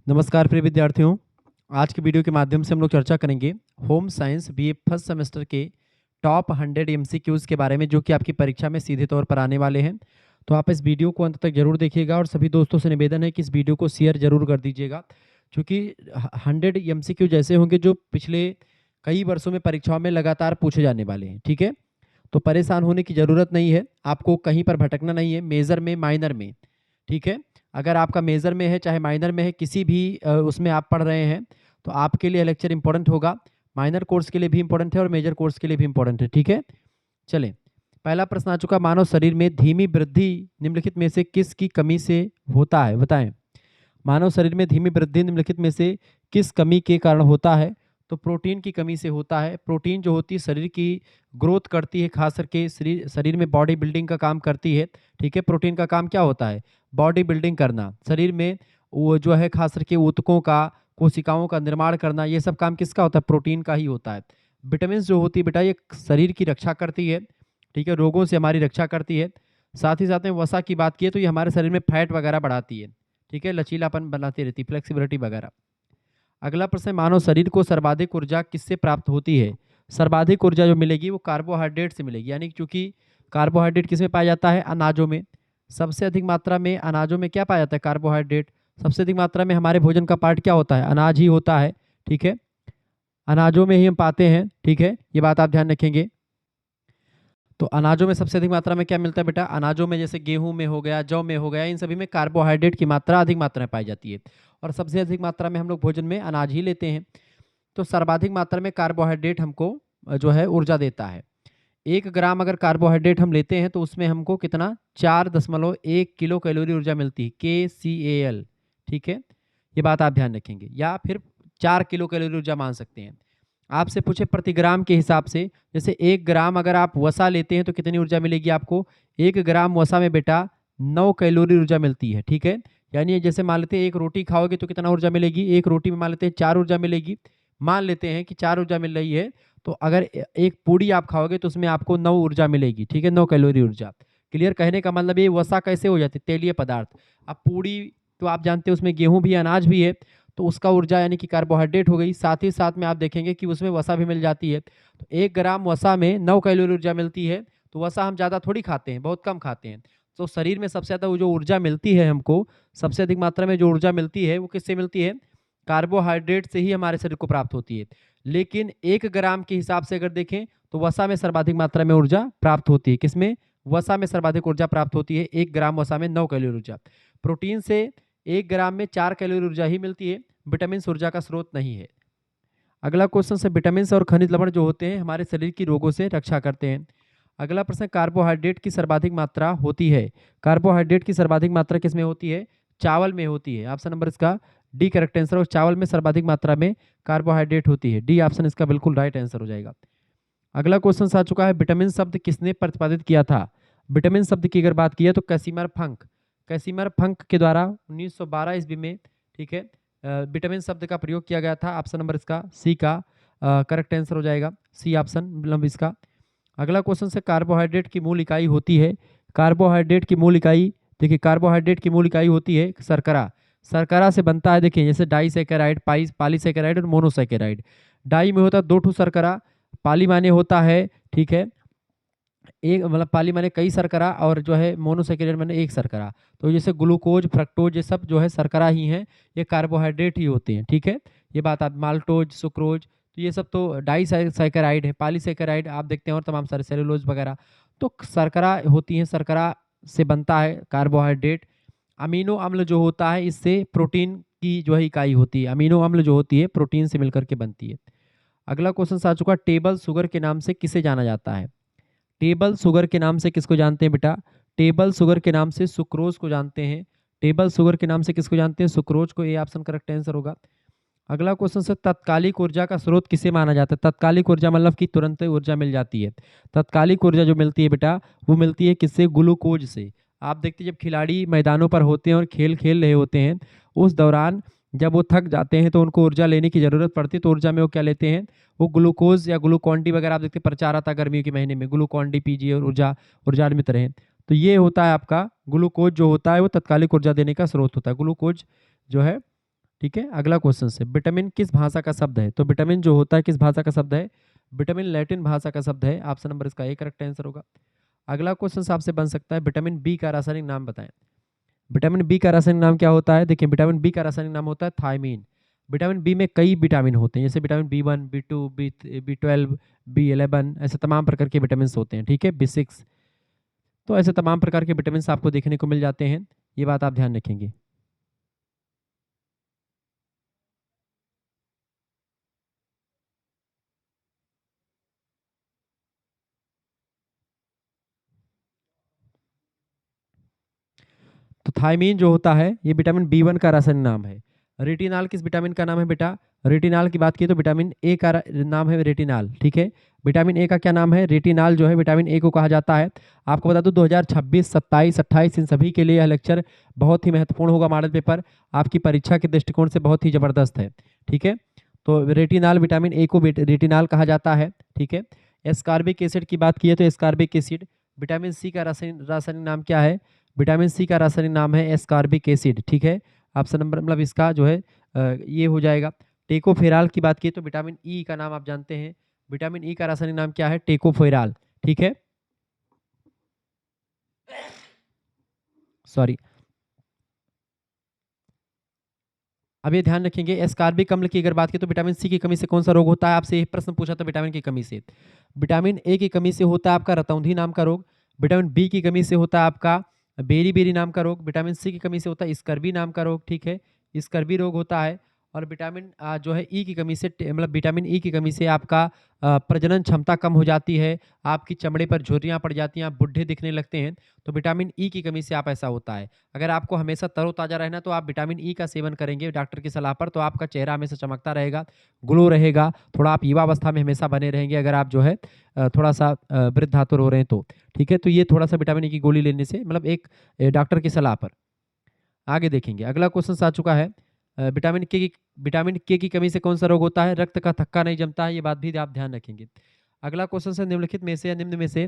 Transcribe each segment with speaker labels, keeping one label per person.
Speaker 1: नमस्कार प्रिय विद्यार्थियों। आज की वीडियो के माध्यम से हम लोग चर्चा करेंगे home science BA first semester के टॉप 100 एमसीक्यूज के बारे में, जो कि आपकी परीक्षा में सीधे तौर पर आने वाले हैं। तो आप इस वीडियो को अंत तक जरूर देखिएगा और सभी दोस्तों से निवेदन है कि इस वीडियो को शेयर जरूर कर दीजिएगा, क्योंकि 100 एमसीक्यू जैसे होंगे जो पिछले कई वर्षों में परीक्षाओं में लगातार पूछे जाने वाले हैं। ठीक है, तो परेशान होने की ज़रूरत नहीं है, आपको कहीं पर भटकना नहीं है, मेजर में माइनर में। ठीक है, अगर आपका मेजर में है चाहे माइनर में है, किसी भी उसमें आप पढ़ रहे हैं तो आपके लिए लेक्चर इंपॉर्टेंट होगा। माइनर कोर्स के लिए भी इंपॉर्टेंट है और मेजर कोर्स के लिए भी इंपॉर्टेंट है। ठीक है, चलें। पहला प्रश्न आ चुका, मानव शरीर में धीमी वृद्धि निम्नलिखित में से किसकी कमी से होता है, बताएं। मानव शरीर में धीमी वृद्धि निम्नलिखित में से किस कमी के कारण होता है? तो प्रोटीन की कमी से होता है। प्रोटीन जो होती है शरीर की ग्रोथ करती है, खास करके शरीर शरीर में बॉडी बिल्डिंग का काम करती है। ठीक है, प्रोटीन का काम क्या होता है? बॉडी बिल्डिंग करना, शरीर में वो जो है खास करके ऊतकों का, कोशिकाओं का निर्माण करना, ये सब काम किसका होता है? प्रोटीन का ही होता है। विटामिन जो होती है बेटा, ये शरीर की रक्षा करती है। ठीक है, रोगों से हमारी रक्षा करती है। साथ ही साथ में वसा की बात की तो ये हमारे शरीर में फैट वगैरह बढ़ाती है। ठीक है, लचीलापन बनाती रहती, फ्लेक्सिबिलिटी वगैरह। अगला प्रश्न है, मानव शरीर को सर्वाधिक ऊर्जा किससे प्राप्त होती है? सर्वाधिक ऊर्जा जो मिलेगी वो कार्बोहाइड्रेट से मिलेगी, यानी क्योंकि कार्बोहाइड्रेट किसमें पाया जाता है? अनाजों में। सबसे अधिक मात्रा में अनाजों में क्या पाया जाता है? कार्बोहाइड्रेट। सबसे अधिक मात्रा में हमारे भोजन का पार्ट क्या होता है? अनाज ही होता है। ठीक है, अनाजों में ही हम पाते हैं। ठीक है, ये बात आप ध्यान रखेंगे। तो अनाजों में सबसे अधिक मात्रा में क्या मिलता है बेटा? अनाजों में जैसे गेहूं में हो गया, जौ में हो गया, इन सभी में कार्बोहाइड्रेट की मात्रा अधिक मात्रा में पाई जाती है। और सबसे अधिक मात्रा में हम लोग भोजन में अनाज ही लेते हैं। तो सर्वाधिक मात्रा में कार्बोहाइड्रेट हमको जो है ऊर्जा देता है। 1 ग्राम अगर कार्बोहाइड्रेट हम लेते हैं तो उसमें हमको कितना? 4.1 किलो कैलोरी ऊर्जा मिलती है, KCAL। ठीक है, ये बात आप ध्यान रखेंगे, या फिर 4 किलो कैलोरी ऊर्जा मान सकते हैं। आपसे पूछे प्रति ग्राम के हिसाब से, जैसे 1 ग्राम अगर आप वसा लेते हैं तो कितनी ऊर्जा मिलेगी आपको? 1 ग्राम वसा में बेटा 9 कैलोरी ऊर्जा मिलती है। ठीक है, यानी जैसे मान लेते हैं एक रोटी खाओगे तो कितना ऊर्जा मिलेगी? एक रोटी में मान लेते हैं 4 ऊर्जा मिलेगी। मान लेते हैं कि 4 ऊर्जा मिल रही है, तो अगर एक पूड़ी आप खाओगे तो उसमें आपको 9 ऊर्जा मिलेगी। ठीक है, 9 कैलोरी ऊर्जा। क्लियर? कहने का मतलब ये वसा कैसे हो जाती है? तेलीय पदार्थ। अब पूड़ी तो आप जानते हैं उसमें गेहूं भी, अनाज भी है, तो उसका ऊर्जा यानी कि कार्बोहाइड्रेट हो गई। साथ ही साथ में आप देखेंगे कि उसमें वसा भी मिल जाती है। तो 1 ग्राम वसा में 9 कैलोरी ऊर्जा मिलती है। तो वसा हम ज़्यादा थोड़ी खाते हैं, बहुत कम खाते हैं। तो शरीर में सबसे ज़्यादा वो जो ऊर्जा मिलती है हमको, सबसे अधिक मात्रा में जो ऊर्जा मिलती है वो किससे मिलती है? कार्बोहाइड्रेट से ही हमारे शरीर को प्राप्त होती है। लेकिन 1 ग्राम के हिसाब से अगर देखें तो वसा में सर्वाधिक मात्रा में ऊर्जा प्राप्त होती है। किसमें? वसा में सर्वाधिक ऊर्जा प्राप्त होती है। 1 ग्राम वसा में 9 कैलोरी ऊर्जा। प्रोटीन से 1 ग्राम में 4 कैलोरी ऊर्जा ही मिलती है। विटामिन ऊर्जा का स्रोत नहीं है। अगला क्वेश्चन से, विटामिन और खनिज लवण जो होते हैं हमारे शरीर की रोगों से रक्षा करते हैं। अगला प्रश्न, कार्बोहाइड्रेट की सर्वाधिक मात्रा होती है। कार्बोहाइड्रेट की सर्वाधिक मात्रा किसमें होती है? चावल में होती है। ऑप्शन नंबर इसका डी करेक्ट आंसर। और चावल में सर्वाधिक मात्रा में कार्बोहाइड्रेट होती है। डी ऑप्शन इसका बिल्कुल राइट आंसर हो जाएगा। अगला क्वेश्चन आ चुका है, विटामिन शब्द किसने प्रतिपादित किया था? विटामिन शब्द की अगर बात की है तो कैसिमर फंक। कैसिमर फंक के द्वारा 1912 ईस्वी में, ठीक है, विटामिन शब्द का प्रयोग किया गया था। ऑप्शन नंबर इसका सी का करेक्ट आंसर हो जाएगा। सी ऑप्शन मतलब इसका। अगला क्वेश्चन से, कार्बोहाइड्रेट की मूल इकाई होती है। कार्बोहाइड्रेट की मूल इकाई, देखिए कार्बोहाइड्रेट की मूल इकाई होती है शर्करा। शर्करा से बनता है, देखिए जैसे डाइसैकेराइड, पॉलीसैकेराइड और मोनोसैकेराइड। डाई में होता है 2 शर्करा, पाली माने होता है, ठीक है, एक मतलब पाली माने कई शर्करा, और जो है मोनोसैकेराइड माने एक शर्करा। तो जैसे ग्लूकोज, फ्रक्टोज, ये सब जो है शर्करा ही हैं, ये कार्बोहाइड्रेट ही होते हैं। ठीक है, ये बात आप, माल्टोज, सुक्रोज, तो ये सब तो डाइसैकेराइड है। पॉलीसैकेराइड आप देखते हैं और तमाम सारे सेलुलोज वगैरह तो शर्करा होती हैं। शर्करा से बनता है कार्बोहाइड्रेट। अमीनो अम्ल जो होता है इससे प्रोटीन की जो है इकाई होती है। अमीनो अम्ल जो होती है प्रोटीन से मिलकर के बनती है। अगला क्वेश्चन आ चुका, टेबल शुगर के नाम से किसे जाना जाता है? टेबल शुगर के नाम से किसको जानते हैं बेटा? टेबल शुगर के नाम से सुक्रोज को जानते हैं। टेबल शुगर के नाम से किसको जानते हैं? सुक्रोज को। ए ऑप्शन करेक्ट आंसर होगा। अगला क्वेश्चन से, तत्कालिक ऊर्जा का स्रोत किसे माना जाता है? तत्कालिक ऊर्जा मतलब कि तुरंत ऊर्जा मिल जाती है। तत्कालिक ऊर्जा जो मिलती है बेटा, वो मिलती है किससे? ग्लूकोज से। आप देखते हैं जब खिलाड़ी मैदानों पर होते हैं और खेल खेल रहे होते हैं, उस दौरान जब वो थक जाते हैं तो उनको ऊर्जा लेने की जरूरत पड़ती है, तो ऊर्जा में वो क्या लेते हैं? वो ग्लूकोज या ग्लूकॉन डी वगैरह, आप देखते हैं प्रचार आता है गर्मियों के महीने में, ग्लूकॉन डी पीजिए और ऊर्जा ऊर्जान्वित रहें। तो ये होता है आपका ग्लूकोज जो होता है वो तत्कालिक ऊर्जा देने का स्रोत होता है। ग्लूकोज जो है ठीक है। अगला क्वेश्चन से, विटामिन किस भाषा का शब्द है? तो विटामिन जो होता है किस भाषा का शब्द है? विटामिन लैटिन भाषा का शब्द है। ऑप्शन नंबर इसका ए करेक्ट आंसर होगा। अगला क्वेश्चन आपसे बन सकता है, विटामिन बी का रासायनिक नाम बताएं। विटामिन बी का रासायनिक नाम क्या होता है? देखिए, विटामिन बी का रासायनिक नाम होता है थायमीन। विटामिन बी में कई विटामिन होते हैं, जैसे vitamin B 1, B 2, B 12, B 11, ऐसे तमाम प्रकार के विटामिन होते हैं। ठीक है, बी 6, तो ऐसे तमाम प्रकार के विटामिन आपको देखने को मिल जाते हैं, ये बात आप ध्यान रखेंगे। तो थायमीन जो होता है ये विटामिन बी 1 का रासायनिक नाम है। रेटिनाल किस विटामिन का नाम है बेटा? रेटिनाल की बात की तो विटामिन ए का नाम है रेटिनाल। ठीक है, विटामिन ए का क्या नाम है? रेटिनाल जो है विटामिन ए को कहा जाता है। आपको बता दूं 2026, 27, 28 इन सभी के लिए यह लेक्चर बहुत ही महत्वपूर्ण होगा। मॉडल पेपर आपकी परीक्षा के दृष्टिकोण से बहुत ही जबरदस्त है। ठीक है, तो रेटिनाल विटामिन ए को रेटिनाल कहा जाता है। ठीक है, एस्कॉर्बिक एसिड की बात की है तो एस्कॉर्बिक एसिड। विटामिन सी का रासायनिक नाम क्या है? विटामिन सी का रासायनिक नाम है एस्कॉर्बिक एसिड। ठीक है, ऑप्शन नंबर मतलब इसका जो है ये हो जाएगा। टेकोफेराल की बात की तो विटामिन ई का नाम आप जानते हैं। विटामिन ई का रासायनिक नाम क्या है? टेकोफेराल। ठीक है, सॉरी। अब ये ध्यान रखेंगे, एस्कॉर्बिक अम्ल की अगर बात की तो विटामिन सी की कमी से कौन सा रोग होता है? आपसे ये प्रश्न पूछा था विटामिन की कमी से। विटामिन ए की कमी से होता है आपका रतौंधी नाम का रोग। विटामिन बी की कमी से होता है आपका बेरी बेरी नाम का रोग। विटामिन सी की कमी से होता है स्कर्वी नाम का रोग। ठीक है, स्कर्वी रोग होता है। और विटामिन जो है ई की कमी से मतलब विटामिन ई की कमी से आपका प्रजनन क्षमता कम हो जाती है, आपकी चमड़े पर झुर्रियाँ पड़ जाती हैं, आप बुढ़े दिखने लगते हैं। तो विटामिन ई की कमी से आप ऐसा होता है। अगर आपको हमेशा तरोताज़ा रहना है तो आप विटामिन ई का सेवन करेंगे डॉक्टर की सलाह पर, तो आपका चेहरा हमेशा चमकता रहेगा, ग्लो रहेगा, थोड़ा आप युवा अवस्था में हमेशा बने रहेंगे। अगर आप जो है थोड़ा सा वृद्धातुर हो रहे हैं तो। ठीक है, तो ये थोड़ा सा विटामिन ई की गोली लेने से मतलब एक डॉक्टर की सलाह पर। आगे देखेंगे, अगला क्वेश्चन आ चुका है, विटामिन के की कमी से कौन सा रोग होता है? रक्त का थक्का नहीं जमता है, ये बात भी आप ध्यान रखेंगे। अगला क्वेश्चन है, निम्नलिखित में से या निम्न में से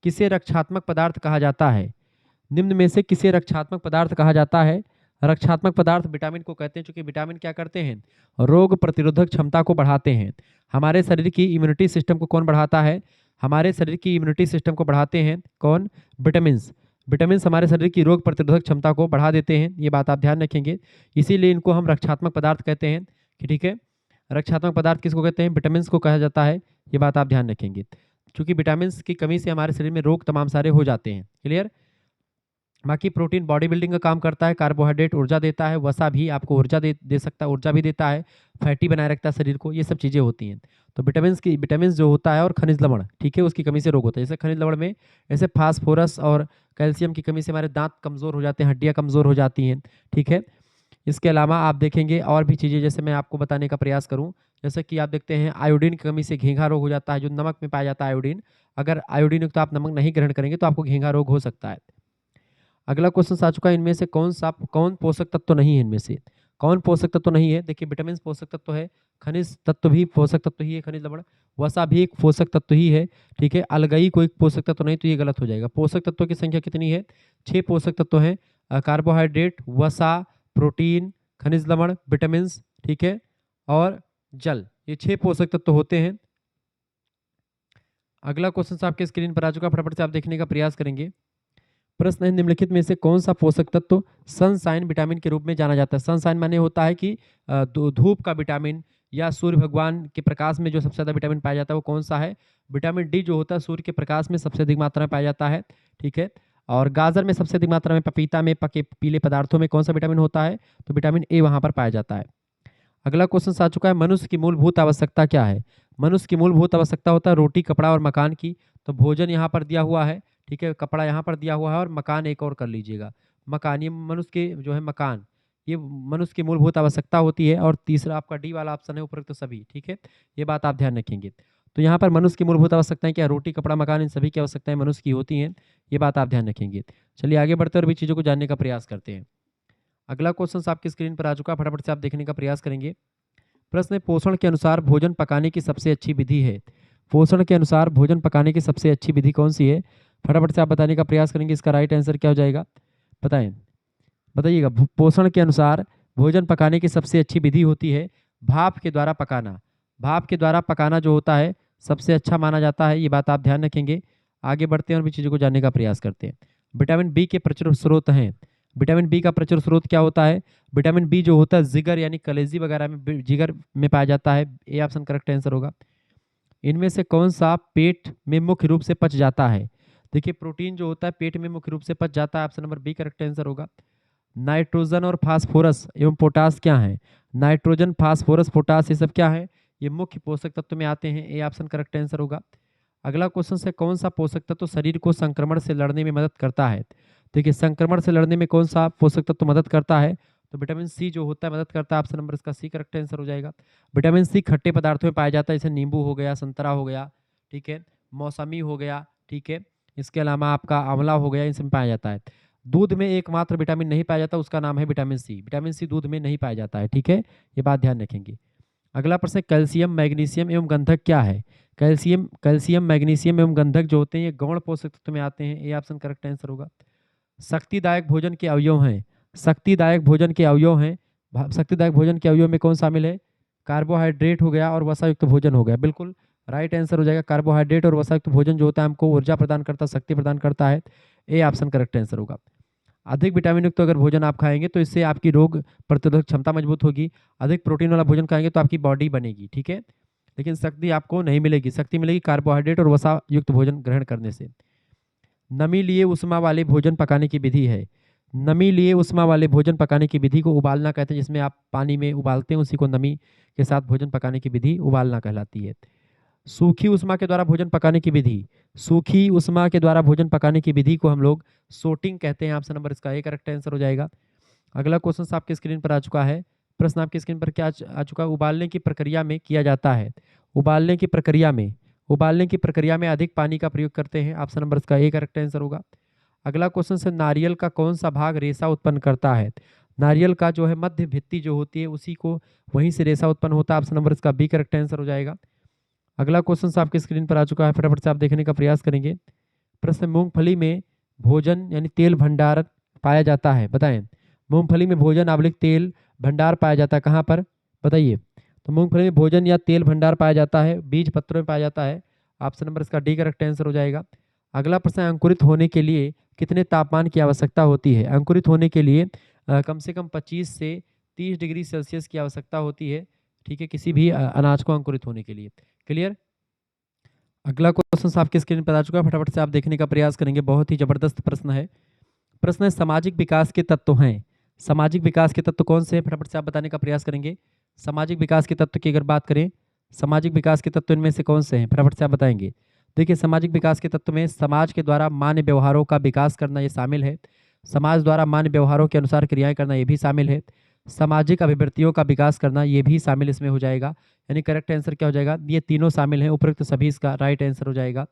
Speaker 1: किसे रक्षात्मक पदार्थ कहा जाता है? निम्न में से किसे रक्षात्मक पदार्थ कहा जाता है? रक्षात्मक पदार्थ विटामिन को कहते हैं, क्योंकि विटामिन क्या करते हैं? रोग प्रतिरोधक क्षमता को बढ़ाते हैं। हमारे शरीर की इम्यूनिटी सिस्टम को कौन बढ़ाता है? हमारे शरीर की इम्यूनिटी सिस्टम को बढ़ाते हैं कौन? विटामिन। विटामिन हमारे शरीर की रोग प्रतिरोधक क्षमता को बढ़ा देते हैं, ये बात आप ध्यान रखेंगे। इसीलिए इनको हम रक्षात्मक पदार्थ कहते हैं कि ठीक है, रक्षात्मक पदार्थ किसको कहते हैं? विटामिन को कहा जाता है, ये बात आप ध्यान रखेंगे। क्योंकि विटामिन की कमी से हमारे शरीर में रोग तमाम सारे हो जाते हैं। क्लियर? बाकी प्रोटीन बॉडी बिल्डिंग का काम करता है, कार्बोहाइड्रेट ऊर्जा देता है, वसा भी आपको ऊर्जा दे सकता है, ऊर्जा भी देता है, फैटी बनाए रखता है शरीर को, ये सब चीज़ें होती हैं। तो विटामिन जो होता है और खनिज लवण, ठीक है, उसकी कमी से रोग होता है। जैसे खनिज लवण में जैसे फास्फोरस और कैल्शियम की कमी से हमारे दांत कमज़ोर हो जाते हैं, हड्डियाँ कमज़ोर हो जाती हैं। ठीक है, इसके अलावा आप देखेंगे और भी चीज़ें, जैसे मैं आपको बताने का प्रयास करूँ, जैसे कि आप देखते हैं आयोडीन की कमी से घेंघा रोग हो जाता है, जो नमक में पाया जाता है आयोडीन। अगर आयोडीन युक्त आप नमक नहीं ग्रहण करेंगे तो आपको घेंघा रोग हो सकता है। अगला क्वेश्चन आ चुका है, इनमें से कौन पोषक तत्व नहीं है? इनमें से कौन पोषक तत्व नहीं है? देखिए, विटामिन पोषक तत्व है, खनिज तत्व भी पोषक तत्व ही है, खनिज लवण, वसा भी एक पोषक तत्व ही है। ठीक है, अलगई कोई पोषक तत्व नहीं, तो ये गलत हो जाएगा। पोषक तत्वों की संख्या कितनी है? 6 पोषक तत्व हैं, कार्बोहाइड्रेट, वसा, प्रोटीन, खनिज लवण, विटामिन, ठीक है, और जल, ये 6 पोषक तत्व होते हैं। अगला क्वेश्चन आपके स्क्रीन पर आ चुका, फटाफट से आप देखने का प्रयास करेंगे। प्रश्न है, निम्नलिखित में से कौन सा पोषक तत्व सनसाइन विटामिन के रूप में जाना जाता है? सनसाइन माने होता है कि धूप का विटामिन, या सूर्य भगवान के प्रकाश में जो सबसे ज़्यादा विटामिन पाया जाता है वो कौन सा है? विटामिन डी जो होता है सूर्य के प्रकाश में सबसे अधिक मात्रा में पाया जाता है। ठीक है, और गाजर में सबसे अधिक मात्रा में, पपीता में, पके पीले पदार्थों में कौन सा विटामिन होता है? तो विटामिन ए वहाँ पर पाया जाता है। अगला क्वेश्चन आ चुका है, मनुष्य की मूलभूत आवश्यकता क्या है? मनुष्य की मूलभूत आवश्यकता होता है रोटी, कपड़ा और मकान की। तो भोजन यहाँ पर दिया हुआ है, ठीक है, कपड़ा यहाँ पर दिया हुआ है, और मकान एक और कर लीजिएगा। मकान, ये मनुष्य के जो है मकान, ये मनुष्य की मूलभूत आवश्यकता होती है। और तीसरा आपका डी वाला ऑप्शन है उपरोक्त सभी। ठीक है, ये बात आप ध्यान रखेंगे। तो यहाँ पर मनुष्य की मूलभूत आवश्यकताएं क्या? रोटी, कपड़ा, मकान, इन सभी की आवश्यकताएं मनुष्य की होती हैं, ये बात आप ध्यान रखेंगे। चलिए आगे बढ़ते और भी चीज़ों को जानने का प्रयास करते हैं। अगला क्वेश्चन आपकी स्क्रीन पर आ चुका है, फटाफट से आप देखने का प्रयास करेंगे। प्रश्न है, पोषण के अनुसार भोजन पकाने की सबसे अच्छी विधि है? पोषण के अनुसार भोजन पकाने की सबसे अच्छी विधि कौन सी है? फटाफट से आप बताने का प्रयास करेंगे, इसका राइट आंसर क्या हो जाएगा? बताएं, बताइएगा। पोषण के अनुसार भोजन पकाने की सबसे अच्छी विधि होती है भाप के द्वारा पकाना। भाप के द्वारा पकाना जो होता है सबसे अच्छा माना जाता है, ये बात आप ध्यान रखेंगे। आगे बढ़ते हैं और भी चीज़ों को जानने का प्रयास करते हैं। विटामिन बी के प्रचुर स्रोत हैं। विटामिन बी का प्रचुर स्रोत क्या होता है? विटामिन बी जो होता है जिगर यानी कलेजी वगैरह में, जिगर में पाया जाता है। ए ऑप्शन करेक्ट आंसर होगा। इनमें से कौन सा पेट में मुख्य रूप से पच जाता है? देखिए प्रोटीन जो होता है पेट में मुख्य रूप से पच जाता है, option number B correct answer होगा। नाइट्रोजन और फास्फोरस एवं पोटास क्या है? नाइट्रोजन, फास्फोरस, पोटास ये सब क्या है? ये मुख्य पोषक तत्व में आते हैं। ए ऑप्शन करेक्ट आंसर होगा। अगला क्वेश्चन से कौन सा पोषक तत्व शरीर को संक्रमण से लड़ने में मदद करता है? देखिए संक्रमण से लड़ने में कौन सा पोषक तत्व मदद करता है? तो विटामिन सी जो होता है मदद करता है, ऑप्शन नंबर इसका सी करेक्ट आंसर हो जाएगा। विटामिन सी खट्टे पदार्थों में पाया जाता है, जैसे नींबू हो गया, संतरा हो गया, ठीक है, मौसमी हो गया, ठीक है, इसके अलावा आपका आंवला हो गया, इनमें पाया जाता है। दूध में एकमात्र विटामिन नहीं पाया जाता, उसका नाम है विटामिन सी। विटामिन सी दूध में नहीं पाया जाता है, ठीक है, ये बात ध्यान रखेंगे। अगला प्रश्न, कैल्शियम, मैग्नीशियम एवं गंधक क्या है? कैल्शियम, मैग्नीशियम एवं गंधक जो होते हैं ये गौण पोषक तत्व में आते हैं। ये ऑप्शन करेक्ट आंसर होगा। शक्तिदायक भोजन के अवयव हैं। शक्तिदायक भोजन के अवयव हैं। शक्तिदायक भोजन के अवयव में कौन शामिल है? कार्बोहाइड्रेट हो गया और वसा युक्त भोजन हो गया। बिल्कुल राइट आंसर हो जाएगा। कार्बोहाइड्रेट और वसा युक्त भोजन जो होता है हमको ऊर्जा प्रदान करता है, शक्ति प्रदान करता है। ए ऑप्शन करेक्ट आंसर होगा। अधिक विटामिन युक्त अगर भोजन आप खाएंगे तो इससे आपकी रोग प्रतिरोधक क्षमता मजबूत होगी। अधिक प्रोटीन वाला भोजन खाएंगे तो आपकी बॉडी बनेगी, ठीक है, लेकिन शक्ति आपको नहीं मिलेगी। शक्ति मिलेगी कार्बोहाइड्रेट और वसा युक्त भोजन ग्रहण करने से। नमी लिए उष्मा वाले भोजन पकाने की विधि है। नमी लिए उष्मा वाले भोजन पकाने की विधि को उबालना कहते हैं, जिसमें आप पानी में उबालते हैं उसी को नमी के साथ भोजन पकाने की विधि उबालना कहलाती है। सूखी उष्मा के द्वारा भोजन पकाने की विधि, सूखी उष्मा के द्वारा भोजन पकाने की विधि को हम लोग सोटिंग कहते हैं। ऑप्शन नंबर इसका ए करेक्ट आंसर हो जाएगा। अगला क्वेश्चन आपके स्क्रीन पर आ चुका है। प्रश्न आपकी स्क्रीन पर क्या आ चुका है? उबालने की प्रक्रिया में किया जाता है। उबालने की प्रक्रिया में अधिक पानी का प्रयोग करते हैं। ऑप्शन नंबर इसका ए करेक्ट आंसर होगा। अगला क्वेश्चन से नारियल का कौन सा भाग रेशा उत्पन्न करता है? नारियल का जो है मध्य भित्ति जो होती है उसी को वहीं से रेशा उत्पन्न होता है। ऑप्शन नंबर इसका बी करेक्ट आंसर हो जाएगा। अगला क्वेश्चन आपकी स्क्रीन पर आ चुका है, फटाफट से आप देखने का प्रयास करेंगे। प्रश्न, मूंगफली में भोजन यानी तेल भंडार पाया जाता है, बताएं। मूंगफली में भोजन आवलिक तेल भंडार पाया जाता है, कहाँ पर बताइए? तो मूंगफली में भोजन या तेल भंडार पाया जाता है बीज पत्रों में पाया जाता है। ऑप्शन नंबर इसका डी करेक्ट आंसर हो जाएगा। अगला प्रश्न, अंकुरित होने के लिए कितने तापमान की आवश्यकता होती है? अंकुरित होने के लिए कम से कम 25 से 30 डिग्री सेल्सियस की आवश्यकता होती है, ठीक है, किसी भी अनाज को अंकुरित होने के लिए। क्लियर? अगला क्वेश्चन आपकी स्क्रीन पर आ चुका है, फटाफट से आप देखने का प्रयास करेंगे। बहुत ही जबरदस्त प्रश्न है। प्रश्न है, सामाजिक विकास के तत्व हैं। सामाजिक विकास के तत्व कौन से हैं? फटाफट से आप बताने का प्रयास करेंगे। सामाजिक विकास के तत्व की अगर बात करें, सामाजिक विकास के तत्व इनमें से कौन से हैं? फटाफट से आप बताएंगे। देखिए सामाजिक विकास के तत्व में समाज के द्वारा मान्य व्यवहारों का विकास करना ये शामिल है। समाज द्वारा मान्य व्यवहारों के अनुसार क्रियाएं करना ये भी शामिल है। सामाजिक अभिवृत्तियों का विकास करना ये भी शामिल इसमें हो जाएगा। यानी करेक्ट आंसर क्या हो जाएगा? ये तीनों शामिल हैं, उपरोक्त सभी इसका राइट आंसर हो जाएगा।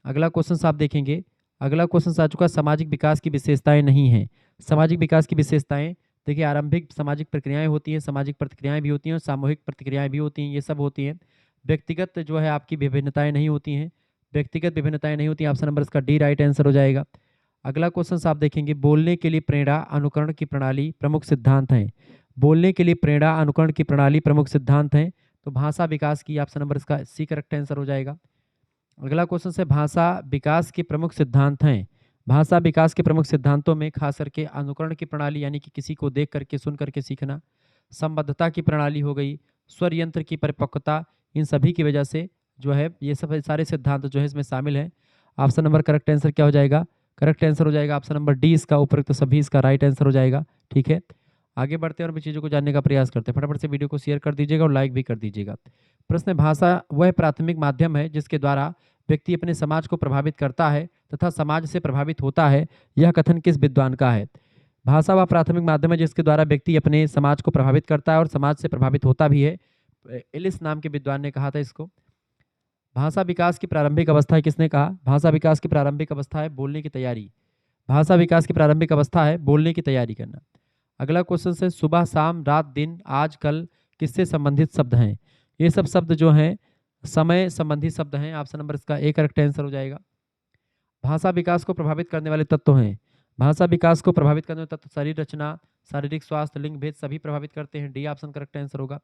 Speaker 1: अगला क्वेश्चन आप देखेंगे। अगला क्वेश्चन आ चुका, सामाजिक विकास की विशेषताएं नहीं हैं। सामाजिक विकास की विशेषताएं, देखिए आरंभिक सामाजिक प्रक्रियाएं होती हैं, सामाजिक प्रतिक्रियाएं भी होती हैं और सामूहिक प्रतिक्रियाएं भी होती हैं, ये सब होती हैं। व्यक्तिगत जो है आपकी विभिन्नताएं नहीं होती हैं, व्यक्तिगत विभिन्नताएं नहीं होती हैं। ऑप्शन नंबर इसका डी राइट आंसर हो जाएगा। अगला क्वेश्चन आप देखेंगे, बोलने के लिए प्रेरणा अनुकरण की प्रणाली प्रमुख सिद्धांत हैं। बोलने के लिए प्रेरणा अनुकरण की प्रणाली प्रमुख सिद्धांत हैं, तो भाषा विकास की ऑप्शन नंबर इसका सी करेक्ट आंसर हो जाएगा। अगला क्वेश्चन से, भाषा विकास के प्रमुख सिद्धांत हैं। भाषा विकास के प्रमुख सिद्धांतों में खास करके अनुकरण की प्रणाली यानी कि किसी को देख करके सुन करके सीखना, संबद्धता की प्रणाली हो गई, स्वर यंत्र की परिपक्वता, इन सभी की वजह से जो है ये सब सारे सिद्धांत जो है इसमें शामिल हैं। ऑप्शन नंबर करेक्ट आंसर क्या हो जाएगा? करेक्ट आंसर हो जाएगा ऑप्शन नंबर डी, इसका उपयुक्त सभी इसका राइट आंसर हो जाएगा, ठीक है। आगे बढ़ते हैं और भी चीज़ों को जानने का प्रयास करते हैं। फटाफट से वीडियो को शेयर कर दीजिएगा और लाइक भी कर दीजिएगा। प्रश्न, भाषा वह प्राथमिक माध्यम है जिसके द्वारा व्यक्ति अपने समाज को प्रभावित करता है तथा समाज से प्रभावित होता है, यह कथन किस विद्वान का है? भाषा वह प्राथमिक माध्यम है जिसके द्वारा व्यक्ति अपने समाज को प्रभावित करता है और समाज से प्रभावित होता भी है। एलिस नाम के विद्वान ने कहा था इसको। भाषा विकास की प्रारंभिक अवस्था है, किसने कहा? भाषा विकास की प्रारंभिक अवस्था है बोलने की तैयारी। भाषा विकास की प्रारंभिक अवस्था है बोलने की तैयारी करना। अगला क्वेश्चन से, सुबह, शाम, रात, दिन, आज, कल किससे संबंधित शब्द हैं? ये सब शब्द जो हैं समय संबंधी शब्द हैं। ऑप्शन नंबर इसका ए करेक्ट आंसर हो जाएगा। भाषा विकास को प्रभावित करने वाले तत्व हैं। भाषा विकास को प्रभावित करने वाले तत्व शरीर रचना, शारीरिक स्वास्थ्य, लिंग भेद सभी प्रभावित करते हैं। डी ऑप्शन करेक्ट आंसर होगा।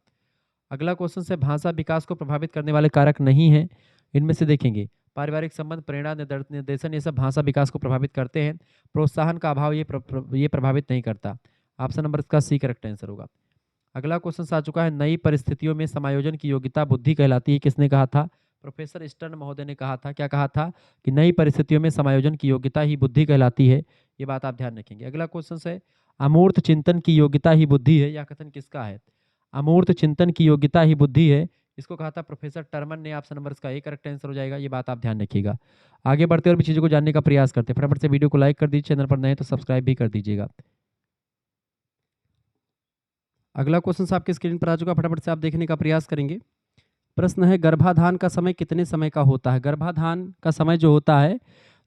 Speaker 1: अगला क्वेश्चन से भाषा विकास को प्रभावित करने वाले कारक नहीं है, इनमें से देखेंगे पारिवारिक संबंध, प्रेरणा, निर्देशन, ये सब भाषा विकास को प्रभावित करते हैं। प्रोत्साहन का अभाव ये प्रभावित नहीं करता। ऑप्शन नंबर इसका सी करेक्ट आंसर होगा। अगला क्वेश्चन आ चुका है, नई परिस्थितियों में समायोजन की योग्यता बुद्धि कहलाती है, किसने कहा था? प्रोफेसर स्टर्न महोदय ने कहा था। क्या कहा था? कि नई परिस्थितियों में समायोजन की योग्यता ही बुद्धि कहलाती है। ये बात आप ध्यान रखेंगे। अगला क्वेश्चन है, अमूर्त चिंतन की योग्यता ही बुद्धि है, यह कथन किसका है? अमूर्त चिंतन की योग्यता ही बुद्धि है, इसको कहा था प्रोफेसर टर्मन ने। ऑप्शन नंबर इसका ए करेक्ट आंसर हो जाएगा। ये बात आप ध्यान रखिएगा। आगे बढ़ते और भी चीज़ों को जानने का प्रयास करते हैं। फटाफट से वीडियो को लाइक कर दीजिए, चैनल पर नए हैं तो सब्सक्राइब भी कर दीजिएगा। अगला क्वेश्चन आपके स्क्रीन पर आ चुका, फटाफट से आप देखने का प्रयास करेंगे। प्रश्न है, गर्भाधान का समय कितने समय का होता है? गर्भाधान का समय जो होता है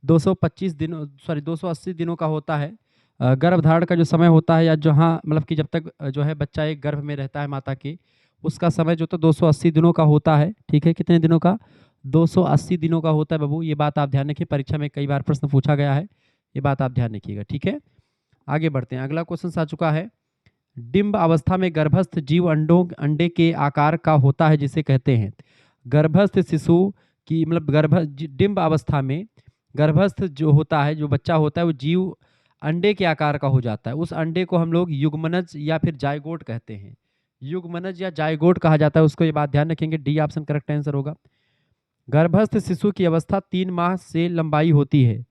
Speaker 1: 280 दिनों का होता है। गर्भधारण का जो समय होता है, या जहाँ मतलब कि जब तक जो है बच्चा एक गर्भ में रहता है माता के, उसका समय जो तो 280 दिनों का होता है। ठीक है, कितने दिनों का? 280 दिनों का होता है बाबू। ये बात आप ध्यान रखिए, परीक्षा में कई बार प्रश्न पूछा गया है, ये बात आप ध्यान रखिएगा। ठीक है, आगे बढ़ते हैं। अगला क्वेश्चन आ चुका है, डिंब अवस्था में गर्भस्थ जीव अंडे के आकार का होता है, जिसे कहते हैं। गर्भस्थ शिशु की मतलब डिंब अवस्था में गर्भस्थ जो होता है, जो बच्चा होता है, वो जीव अंडे के आकार का हो जाता है। उस अंडे को हम लोग युग्मनज या फिर जायगोट कहते हैं। युग्मनज या जायगोट कहा जाता है उसको, ये बात ध्यान रखेंगे। डी ऑप्शन करेक्ट आंसर होगा। गर्भस्थ शिशु की अवस्था 3 माह से लंबाई होती है।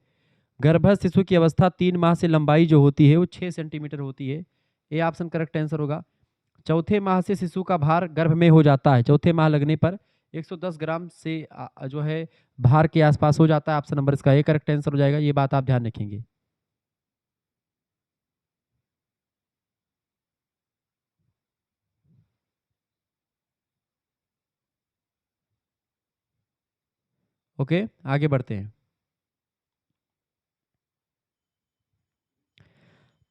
Speaker 1: गर्भस्थ शिशु की अवस्था 3 माह से लंबाई जो होती है वो 6 सेंटीमीटर होती है। ए ऑप्शन करेक्ट आंसर होगा। चौथे माह से शिशु का भार गर्भ में हो जाता है। चौथे माह लगने पर 110 ग्राम से जो है भार के आसपास हो जाता है। ऑप्शन नंबर इसका ए करेक्ट आंसर हो जाएगा। ये बात आप ध्यान रखेंगे। ओके, आगे बढ़ते हैं।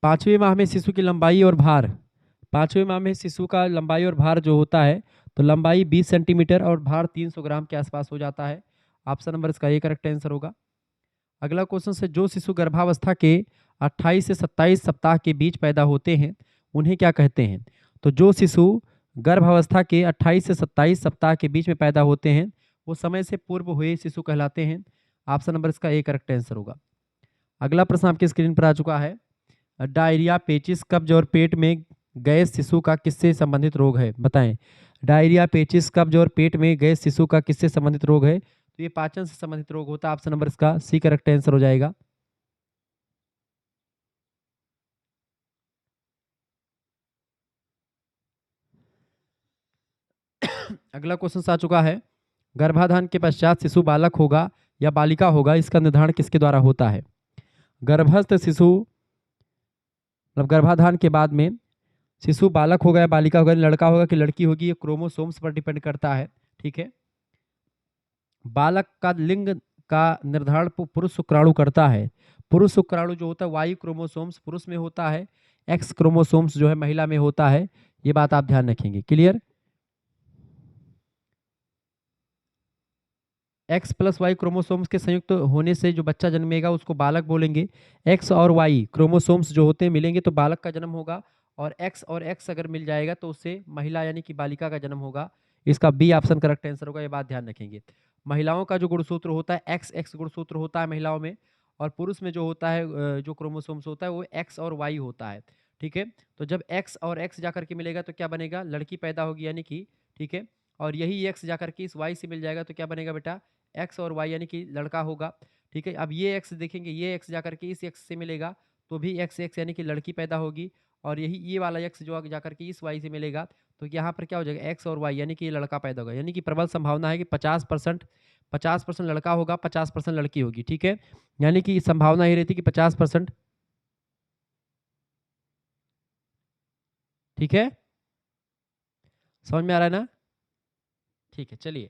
Speaker 1: 5वें माह में शिशु की लंबाई और भार, 5वें माह में शिशु का लंबाई और भार जो होता है, तो लंबाई 20 सेंटीमीटर और भार 300 ग्राम के आसपास हो जाता है। ऑप्शन नंबर इसका ये करेक्ट आंसर होगा। अगला क्वेश्चन से, जो शिशु गर्भावस्था के 28 से 27 सप्ताह के बीच पैदा होते हैं, उन्हें क्या कहते हैं? तो जो शिशु गर्भावस्था के 28 से 27 सप्ताह के बीच में पैदा होते हैं, वो समय से पूर्व हुए शिशु कहलाते हैं। ऑप्शन नंबर इसका ए करेक्ट आंसर होगा। अगला प्रश्न आपकी स्क्रीन पर आ चुका है, डायरिया, पेचिस, कब्ज और पेट में गैस शिशु का किससे संबंधित रोग है? बताएं। डायरिया, पेचिस, कब्ज और पेट में गैस शिशु का किससे संबंधित रोग है? तो ये पाचन से संबंधित रोग होता है। ऑप्शन नंबर इसका सी करेक्ट आंसर हो जाएगा। अगला क्वेश्चन आ चुका है, गर्भाधान के पश्चात शिशु बालक होगा या बालिका होगा, इसका निर्धारण किसके द्वारा होता है? गर्भस्थ शिशु मतलब गर्भाधान के बाद में शिशु बालक होगा या बालिका होगा, लड़का होगा कि लड़की होगी, ये क्रोमोसोम्स पर डिपेंड करता है। ठीक है, बालक का लिंग का निर्धारण पुरुष शुक्राणु करता है। पुरुष शुक्राणु जो होता है वाई क्रोमोसोम्स पुरुष में होता है, एक्स क्रोमोसोम्स जो है महिला में होता है। ये बात आप ध्यान रखेंगे। Clear? X plus Y chromosomes के संयुक्त होने से जो बच्चा जन्मेगा उसको बालक बोलेंगे। एक्स और वाई क्रोमोसोम्स जो होते हैं मिलेंगे तो बालक का जन्म होगा, और एक्स अगर मिल जाएगा तो उससे महिला यानी कि बालिका का जन्म होगा। इसका बी ऑप्शन करेक्ट आंसर होगा। ये बात ध्यान रखेंगे। महिलाओं का जो गुणसूत्र होता है एक्स एक्स गुणसूत्र होता है महिलाओं में, और पुरुष में जो होता है जो क्रोमोसोम्स होता है वो एक्स और वाई होता है। ठीक है, तो जब एक्स और एक्स जाकर के मिलेगा तो क्या बनेगा? लड़की पैदा होगी यानी कि। ठीक है, और यही एक्स जाकर के इस वाई से मिल जाएगा तो क्या बनेगा बेटा? एक्स और वाई यानी कि लड़का होगा। ठीक है, अब ये एक्स देखेंगे, ये एक्स जाकर के इस एक्स से मिलेगा तो भी एक्स एक्स यानी कि लड़की पैदा होगी, और यही ये वाला एक्स जो जाकर के इस वाई से मिलेगा तो यहाँ पर क्या हो जाएगा? एक्स और वाई यानी कि ये लड़का पैदा होगा। यानी कि प्रबल संभावना है कि 50% लड़का होगा, 50% लड़की होगी। ठीक है, यानी कि संभावना ये रहती है कि 50%। ठीक है, समझ में आ रहा है ना? ठीक है, चलिए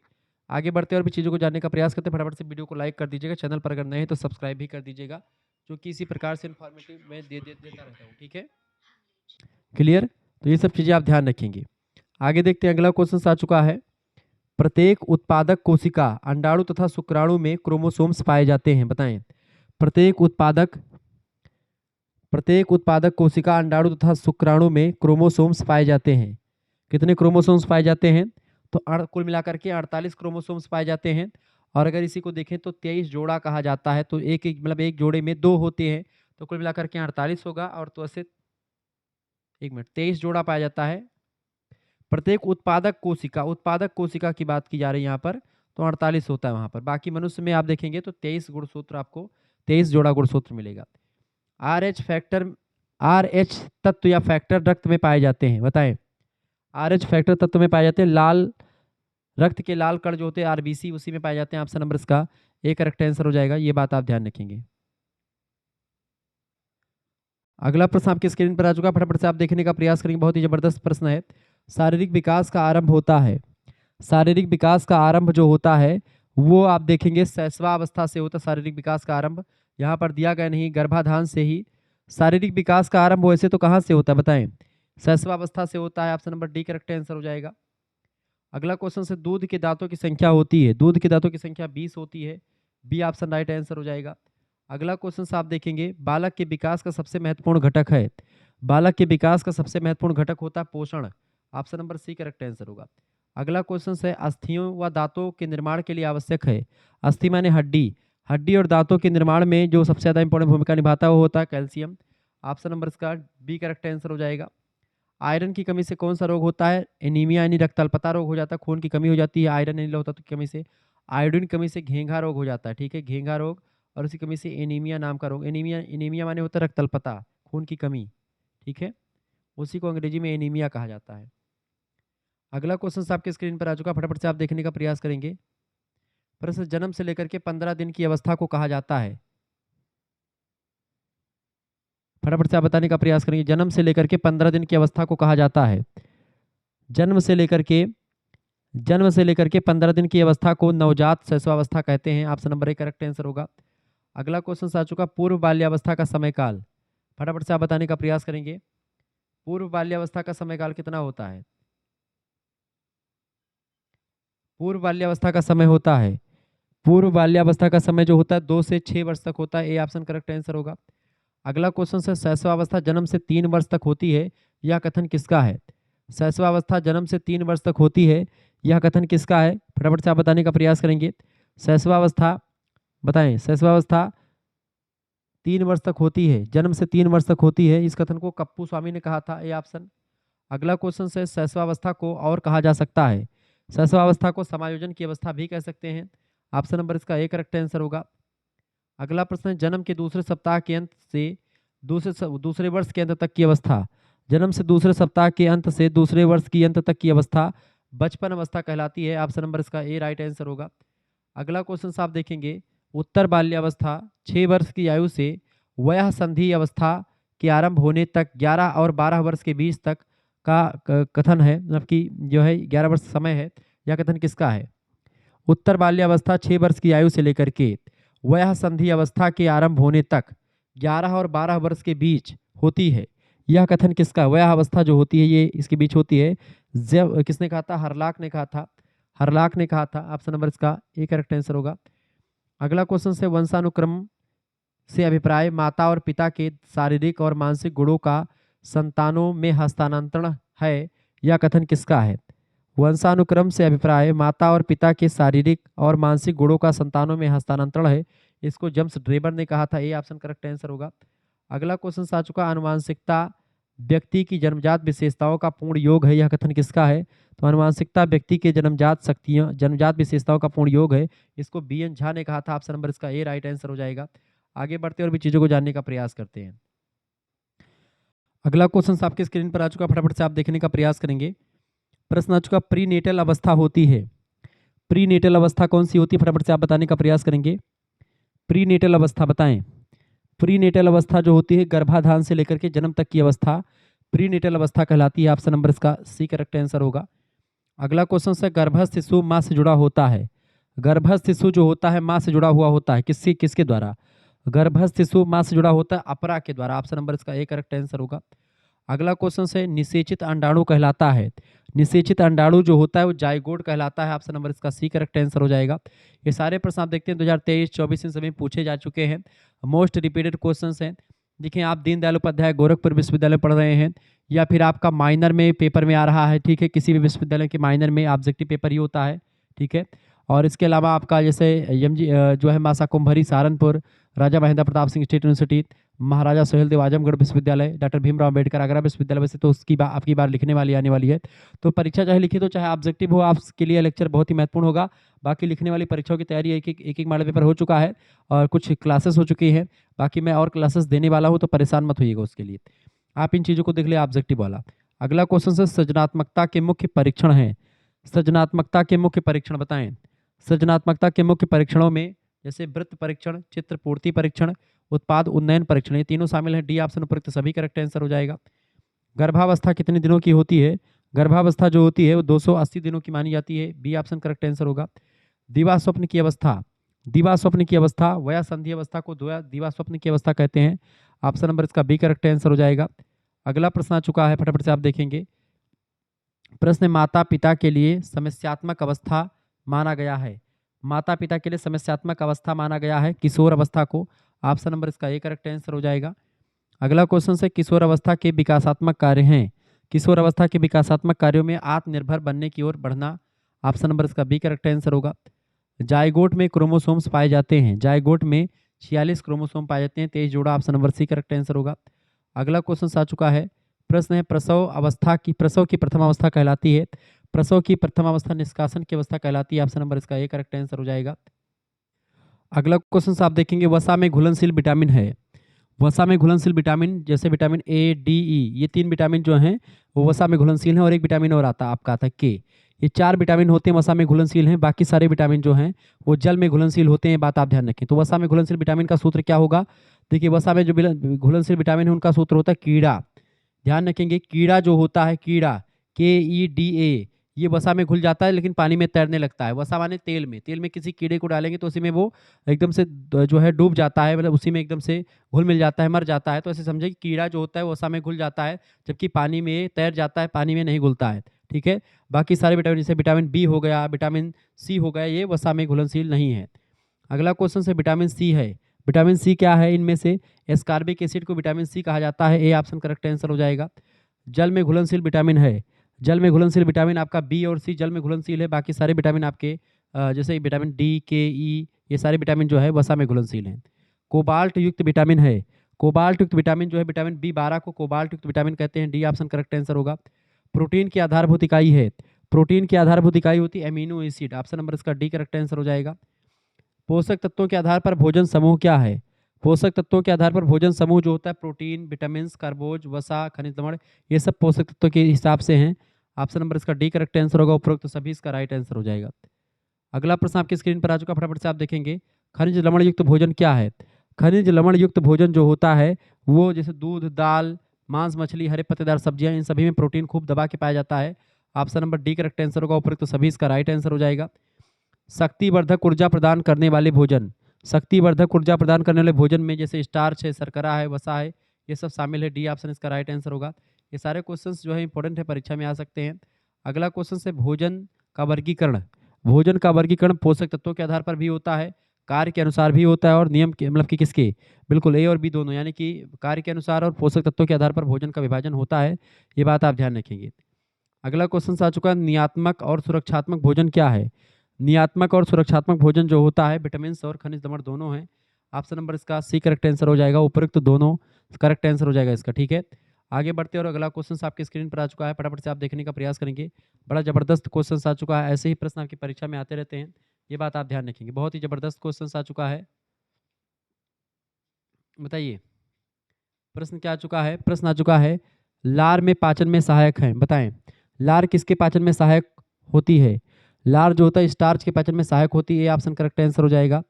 Speaker 1: आगे बढ़ते हैं और भी चीज़ों को जानने का प्रयास करते हैं। फटाफट से वीडियो को लाइक कर दीजिएगा, चैनल पर अगर नए हैं तो सब्सक्राइब भी कर दीजिएगा, जो कि इसी प्रकार से इन्फॉर्मेटिव मैं देता रहता हूँ। ठीक है, क्लियर? तो ये सब चीज़ें आप ध्यान रखेंगे। आगे देखते हैं, अगला क्वेश्चन आ चुका है, प्रत्येक उत्पादक कोशिका, अंडाणु तथा शुक्राणु में क्रोमोसोम्स पाए जाते हैं। बताएं। प्रत्येक प्रत्येक उत्पादक कोशिका, अंडाणु तथा शुक्राणु में क्रोमोसोम्स पाए जाते हैं। कितने क्रोमोसोम्स पाए जाते हैं? तो कुल मिलाकर के 48 क्रोमोसोम्स पाए जाते हैं। और अगर इसी को देखें तो 23 जोड़ा कहा जाता है। तो एक एक मतलब एक जोड़े में 2 होते हैं, तो कुल मिलाकर के 48 होगा। और तो ऐसे 23 जोड़ा पाया जाता है। प्रत्येक उत्पादक कोशिका की बात की जा रही है यहाँ पर, तो 48 होता है वहाँ पर। बाकी मनुष्य में आप देखेंगे तो 23 गुणसूत्र, आपको 23 जोड़ा गुणसूत्र मिलेगा। RH तत्व या फैक्टर रक्त में पाए जाते हैं, बताएं। RH फैक्टर तत्व में पाए जाते हैं। लाल रक्त के लाल कण जो होते हैं RBC, उसी में पाए जाते हैं। ऑप्शन नंबर इसका ए करेक्ट आंसर हो जाएगा। ये बात आप ध्यान रखेंगे। अगला प्रश्न आपकी स्क्रीन पर आ चुका, फटाफट से आप देखने का प्रयास करेंगे। बहुत ही जबरदस्त प्रश्न है। शारीरिक विकास का आरंभ होता है, शारीरिक विकास का आरंभ जो होता है वो आप देखेंगे शैशवावस्था से होता है। शारीरिक विकास का आरंभ यहाँ पर दिया गया नहीं, गर्भाधान से ही शारीरिक विकास का आरंभ वैसे तो कहाँ से होता है बताएं? शैशवावस्था से होता है। Option number D correct answer हो जाएगा। अगला क्वेश्चन से दूध के दांतों की संख्या होती है, दूध के दांतों की संख्या 20 होती है। बी ऑप्शन राइट आंसर हो जाएगा। अगला क्वेश्चन से आप देखेंगे, बालक के विकास का सबसे महत्वपूर्ण घटक है, बालक के विकास का सबसे महत्वपूर्ण घटक होता है पोषण। Option number C correct answer होगा। अगला क्वेश्चन है, अस्थियों व दांतों के निर्माण के लिए आवश्यक है। अस्थि माने हड्डी, हड्डी और दांतों के निर्माण में जो सबसे ज्यादा इंपॉर्टेंट भूमिका निभाता है वो होता है कैल्शियम। ऑप्शन नंबर इसका बी करेक्ट आंसर हो जाएगा। आयरन की कमी से कौन सा रोग होता है? एनीमिया यानी रक्त अल्पता रोग हो जाता है, खून की कमी हो जाती है आयरन नहीं होता तो कमी से। आयोडीन की कमी से घेंघा रोग हो जाता है, ठीक है, घेंघा रोग। और उसी कमी से एनीमिया नाम का रोग। एनीमिया, एनीमिया माने होता है रक्त अल्पता, खून की कमी, ठीक है, उसी को अंग्रेजी में एनीमिया कहा जाता है। अगला क्वेश्चन आपके स्क्रीन पर आ चुका, फटाफट से आप देखने का प्रयास करेंगे। प्रश्न, जन्म से लेकर के 15 दिन की अवस्था को कहा जाता है। फटाफट से आप बताने का प्रयास करेंगे। जन्म से लेकर के 15 दिन की अवस्था को कहा जाता है। जन्म से लेकर के 15 दिन की अवस्था को नवजात शिशुअवस्था कहते हैं। Option number A correct answer होगा। अगला क्वेश्चन आ चुका, पूर्व बाल्यावस्था का समय काल। फटाफट से आप बताने का प्रयास करेंगे। पूर्व बाल्यावस्था का समय काल कितना होता है? पूर्व बाल्यावस्था का समय होता है, पूर्व बाल्यावस्था का समय जो होता है 2 से 6 वर्ष तक होता है। ए ऑप्शन करेक्ट आंसर होगा। अगला क्वेश्चन है, शैशवावस्था जन्म से 3 वर्ष तक होती है, यह कथन किसका है? शैशवावस्था जन्म से 3 वर्ष तक होती है, यह कथन किसका है? फटाफट से आप बताने का प्रयास करेंगे। शैशवावस्था बताएं, शैशवावस्था 3 वर्ष तक होती है, जन्म से 3 वर्ष तक होती है, इस कथन को कप्पू स्वामी ने कहा था। A option. अगला क्वेश्चन है, शैशवावस्था को और कहा जा सकता है? शैशवावस्था को समायोजन की अवस्था भी कह सकते हैं। ऑप्शन नंबर इसका ए करेक्ट आंसर होगा। अगला प्रश्न है, जन्म के दूसरे सप्ताह के अंत से दूसरे वर्ष के अंत तक की अवस्था, जन्म से दूसरे सप्ताह के अंत से दूसरे वर्ष की अंत तक की अवस्था बचपन अवस्था कहलाती है। ऑप्शन नंबर इसका ए राइट आंसर होगा। अगला क्वेश्चन आप देखेंगे, उत्तर बाल्यावस्था 6 वर्ष की आयु से वयः संधि अवस्था के आरंभ होने तक 11 और 12 वर्ष के बीच तक का कथन है, मतलब कि जो है 11 वर्ष समय है, यह कथन किसका है? उत्तर बाल्यावस्था 6 वर्ष की आयु से लेकर के वयः संधि अवस्था के आरंभ होने तक 11 और 12 वर्ष के बीच होती है, यह कथन किसका? वयः अवस्था जो होती है ये इसके बीच होती है। जब किसने कहा था? हरलाक ने कहा था, हरलाक ने कहा था। ऑप्शन नंबर इसका ए करेक्ट आंसर होगा। अगला क्वेश्चन से, वंशानुक्रम से अभिप्राय माता और पिता के शारीरिक और मानसिक गुणों का संतानों में हस्तांतरण है, यह कथन किसका है? वंशानुक्रम से अभिप्राय माता और पिता के शारीरिक और मानसिक गुणों का संतानों में हस्तांतरण है, इसको जेम्स ड्रेबर ने कहा था। ए ऑप्शन करेक्ट आंसर होगा। अगला क्वेश्चन आ चुका, आनुवांशिकता व्यक्ति की जन्मजात विशेषताओं का पूर्ण योग है, यह कथन किसका है? तो आनुवांशिकता व्यक्ति के जन्मजात विशेषताओं का पूर्ण योग है, इसको बी.एन. झा ने कहा था। ऑप्शन नंबर इसका ए राइट आंसर हो जाएगा। आगे बढ़ते और भी चीजों को जानने का प्रयास करते हैं। अगला क्वेश्चन आपके स्क्रीन पर आ चुका, फटाफट से आप देखने का प्रयास करेंगे। प्रश्न आ चुका, प्रीनेटल अवस्था होती है, प्रीनेटल अवस्था कौन सी होती है? फटाफट से आप बताने का प्रयास करेंगे। प्रीनेटल अवस्था बताएं। प्रीनेटल अवस्था जो होती है गर्भाधान से लेकर के जन्म तक की अवस्था प्रीनेटल अवस्था कहलाती है। ऑप्शन नंबर इसका सी करेक्ट आंसर होगा। अगला क्वेश्चन है, गर्भस्थ शिशु माँ से जुड़ा होता है, गर्भस्थ शिशु जो होता है माँ से जुड़ा हुआ होता है, किसके द्वारा? गर्भस्थ शिशु माँ से जुड़ा होता है अपरा के द्वारा। ऑप्शन नंबर इसका ए करेक्ट आंसर होगा। अगला क्वेश्चन है, निषेचित अंडाणु कहलाता है, निषेचित अंडाणु जो होता है वो जाइगोट कहलाता है। ऑप्शन नंबर इसका सी करेक्ट आंसर हो जाएगा। ये सारे प्रश्न आप देखते हैं 2023-24 इन सभी पूछे जा चुके हैं, मोस्ट रिपीटेड क्वेश्चंस हैं। देखिए आप दीनदयाल उपाध्याय गोरखपुर विश्वविद्यालय पढ़ रहे हैं, या फिर आपका माइनर में पेपर में आ रहा है, ठीक है, किसी भी विश्वविद्यालय के माइनर में ऑब्जेक्टिव पेपर ही होता है, ठीक है। और इसके अलावा आपका जैसे जो है मासा कुंभरी सहारनपुर, राजा महेंद्र प्रताप सिंह स्टेट यूनिवर्सिटी, महाराजा सुहेलदेव आजमगढ़ विश्वविद्यालय, डॉक्टर भीमराव अम्बेडकर आगरा विश्वविद्यालय, वैसे तो उसकी आपकी बार लिखने वाली आने वाली है। तो परीक्षा चाहे लिखी तो चाहे ऑब्जेक्टिव हो, आपके लिए लेक्चर बहुत ही महत्वपूर्ण होगा। बाकी लिखने वाली परीक्षाओं की तैयारी एक एक मॉडल पेपर हो चुका है और कुछ क्लासेस हो चुकी हैं। बाकी मैं और क्लासेस देने वाला हूँ, तो परेशान मत होइएगा उसके लिए। आप इन चीज़ों को देख लिया ऑब्जेक्टिव वाला। अगला क्वेश्चन से सृजनात्मकता के मुख्य परीक्षण हैं। सृजनात्मकता के मुख्य परीक्षण बताएं। सृजनात्मकता के मुख्य परीक्षणों में जैसे वृत्त परीक्षण, चित्र पूर्ति परीक्षण, उत्पाद उन्नयन परीक्षण, ये तीनों शामिल हैं। डी ऑप्शन उपयुक्त सभी करेक्ट आंसर हो जाएगा। गर्भावस्था कितने दिनों की होती है? गर्भावस्था जो होती है वो 280 दिनों की मानी जाती है। बी ऑप्शन करेक्ट आंसर होगा। दिवा स्वप्न की अवस्था, दिवा स्वप्न की अवस्था, वया संधि अवस्था को दिवा स्वप्न की अवस्था कहते हैं। ऑप्शन नंबर इसका बी करेक्ट आंसर हो जाएगा। अगला प्रश्न आ चुका है, फटाफट से आप देखेंगे। प्रश्न माता पिता के लिए समस्यात्मक अवस्था माना गया है। माता पिता के लिए समस्यात्मक अवस्था माना गया है किशोर अवस्था को। ऑप्शन नंबर इसका ए करेक्ट आंसर हो जाएगा। अगला क्वेश्चन से किशोर अवस्था के विकासात्मक कार्य हैं। किशोर अवस्था के विकासात्मक कार्यों में आत्मनिर्भर बनने की ओर बढ़ना। ऑप्शन नंबर इसका बी करेक्ट आंसर होगा। जायगोट में क्रोमोसोम्स पाए जाते हैं। जायगोट में 46 क्रोमोसोम पाए जाते हैं, 23 जोड़ा। Option number C correct answer होगा। अगला क्वेश्चन आ चुका है। प्रश्न है प्रसव की प्रथम अवस्था कहलाती है। प्रसव की प्रथम अवस्था निष्कासन की अवस्था कहलाती है। ऑप्शन नंबर इसका ए करेक्ट आंसर हो जाएगा। अगला क्वेश्चन आप देखेंगे, वसा में घुलनशील विटामिन है। वसा में घुलनशील विटामिन जैसे विटामिन ए, डी, ई, ये 3 विटामिन जो हैं वो वसा में घुलनशील हैं। और एक विटामिन और आता आपका आता है के। ये 4 विटामिन होते हैं वसा में घुलनशील हैं। बाकी सारे विटामिन जो हैं वो जल में घुलनशील होते हैं। बात आप ध्यान रखें। तो वसा में घुलनशील विटामिन का सूत्र क्या होगा? देखिए वसा में जो घुलनशील विटामिन है उनका सूत्र होता है कीड़ा। ध्यान रखेंगे, कीड़ा जो होता है, कीड़ा, KEDA, ये वसा में घुल जाता है लेकिन पानी में तैरने लगता है। वसा माने तेल में। तेल में किसी कीड़े को डालेंगे तो उसी में वो एकदम से जो है डूब जाता है, मतलब उसी में एकदम से घुल मिल जाता है, मर जाता है। तो ऐसे समझे कि कीड़ा जो होता है वसा में घुल जाता है, जबकि पानी में तैर जाता है, पानी में नहीं घुलता है, ठीक है। बाकी सारे विटामिन जैसे विटामिन बी हो गया, विटामिन सी हो गया, ये वसा में घुलनशील नहीं है। अगला क्वेश्चन से विटामिन सी है। विटामिन सी क्या है? इनमें से एस्कॉर्बिक एसिड को विटामिन सी कहा जाता है। ए ऑप्शन करेक्ट आंसर हो जाएगा। जल में घुलनशील विटामिन है। जल में घुलनशील विटामिन आपका बी और सी जल में घुलनशील है। बाकी सारे विटामिन आपके जैसे विटामिन डी, के, ई, ये सारे विटामिन जो है वसा में घुलनशील हैं। कोबाल्ट युक्त विटामिन है। कोबाल्ट युक्त विटामिन जो है विटामिन B12 को कोबाल्ट युक्त विटामिन कहते हैं। डी ऑप्शन करेक्ट आंसर होगा। प्रोटीन की आधारभूत इकाई है। प्रोटीन की आधारभूत इकाई होती है एमिनो एसिड। ऑप्शन नंबर इसका डी करेक्ट आंसर हो जाएगा। पोषक तत्वों के आधार पर भोजन समूह क्या है? पोषक तत्वों के आधार पर भोजन समूह जो होता है प्रोटीन, विटामिन, कार्बोज, वसा, खनिज लवण, ये सब पोषक तत्वों के हिसाब से हैं। ऑप्शन नंबर इसका डी करेक्ट आंसर होगा। उपरोक्त सभी इसका राइट आंसर हो जाएगा। अगला प्रश्न आपकी स्क्रीन पर आ चुका, फटाफट से आप देखेंगे। खनिज लवण युक्त भोजन क्या है? खनिज लवण युक्त भोजन जो होता है वो जैसे दूध, दाल, मांस, मछली, हरे पत्तेदार सब्जियां, इन सभी में प्रोटीन खूब दबा के पाया जाता है। Option number D correct answer होगा। उपरोक्त सभी इसका राइट आंसर हो जाएगा। शक्तिवर्धक ऊर्जा प्रदान करने वाले भोजन। शक्तिवर्धक ऊर्जा प्रदान करने वाले भोजन में जैसे स्टार्च है, शर्करा है, वसा है, ये सब शामिल है। डी ऑप्शन इसका राइट आंसर होगा। ये सारे क्वेश्चंस जो है इंपॉर्टेंट है, परीक्षा में आ सकते हैं। अगला क्वेश्चन है भोजन का वर्गीकरण। भोजन का वर्गीकरण पोषक तत्वों के आधार पर भी होता है, कार्य के अनुसार भी होता है, और नियम के मतलब कि किसके? बिल्कुल ए और बी दोनों, यानी कि कार्य के अनुसार और पोषक तत्वों के आधार पर भोजन का विभाजन होता है। ये बात आप ध्यान रखेंगे। अगला क्वेश्चन आ चुका है, नियात्मक और सुरक्षात्मक भोजन क्या है? नियात्मक और सुरक्षात्मक भोजन जो होता है विटामिन और खनिज लवण दोनों हैं। ऑप्शन नंबर इसका सी करेक्ट आंसर हो जाएगा। उपरोक्त दोनों करेक्ट आंसर हो जाएगा इसका, ठीक है। आगे बढ़ते हैं और अगला क्वेश्चन आपकी स्क्रीन पर आ चुका है, फटाफट से आप देखने का प्रयास करेंगे। बड़ा जबरदस्त क्वेश्चन आ चुका है, ऐसे ही प्रश्न आपकी परीक्षा में आते रहते हैं, ये बात आप ध्यान रखेंगे। बहुत ही जबरदस्त क्वेश्चन आ चुका है। बताइए प्रश्न क्या आ चुका है? प्रश्न आ चुका है, लार में पाचन में सहायक है, बताएं। लार किसके पाचन में सहायक होती है? लार जो होता है स्टार्च के पाचन में सहायक होती है। ये ऑप्शन करेक्ट आंसर हो जाएगा।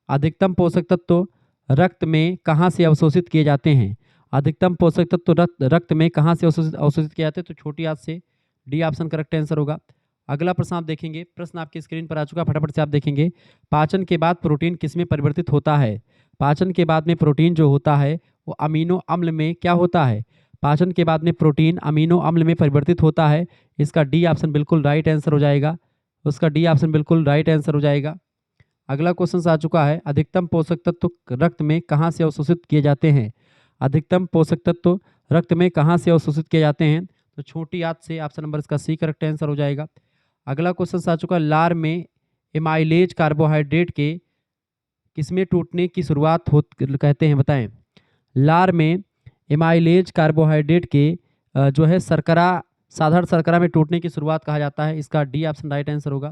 Speaker 1: अधिकतम पोषक तत्व रक्त में कहाँ से अवशोषित किए जाते हैं? अधिकतम पोषक तत्व रक्त में कहाँ से अवशोषित किए जाते हैं? तो छोटी आंत से। डी ऑप्शन करेक्ट आंसर होगा। अगला प्रश्न आप देखेंगे, प्रश्न आपकी स्क्रीन पर आ चुका, फटाफट से आप देखेंगे। पाचन के बाद प्रोटीन किसमें परिवर्तित होता है? पाचन के बाद में प्रोटीन जो होता है वो अमीनो अम्ल में क्या होता है? पाचन के बाद में प्रोटीन अमीनो अम्ल में परिवर्तित होता है। इसका डी ऑप्शन बिल्कुल राइट आंसर हो जाएगा। उसका डी ऑप्शन बिल्कुल राइट आंसर हो जाएगा। अगला क्वेश्चन आ चुका है, अधिकतम पोषक तत्व रक्त में कहाँ से अवशोषित किए जाते हैं? अधिकतम पोषक तत्व रक्त में कहाँ से अवशोषित किए जाते हैं? तो छोटी आंत से। ऑप्शन नंबर इसका सी करेक्ट आंसर हो जाएगा। अगला क्वेश्चन आ चुका है, लार में एमाइलेज कार्बोहाइड्रेट के किसमें टूटने की शुरुआत हो कहते हैं, बताएं। लार में एमाइलेज कार्बोहाइड्रेट के जो है शर्करा, साधारण शर्करा में टूटने की शुरुआत कहा जाता है। इसका डी ऑप्शन राइट आंसर होगा।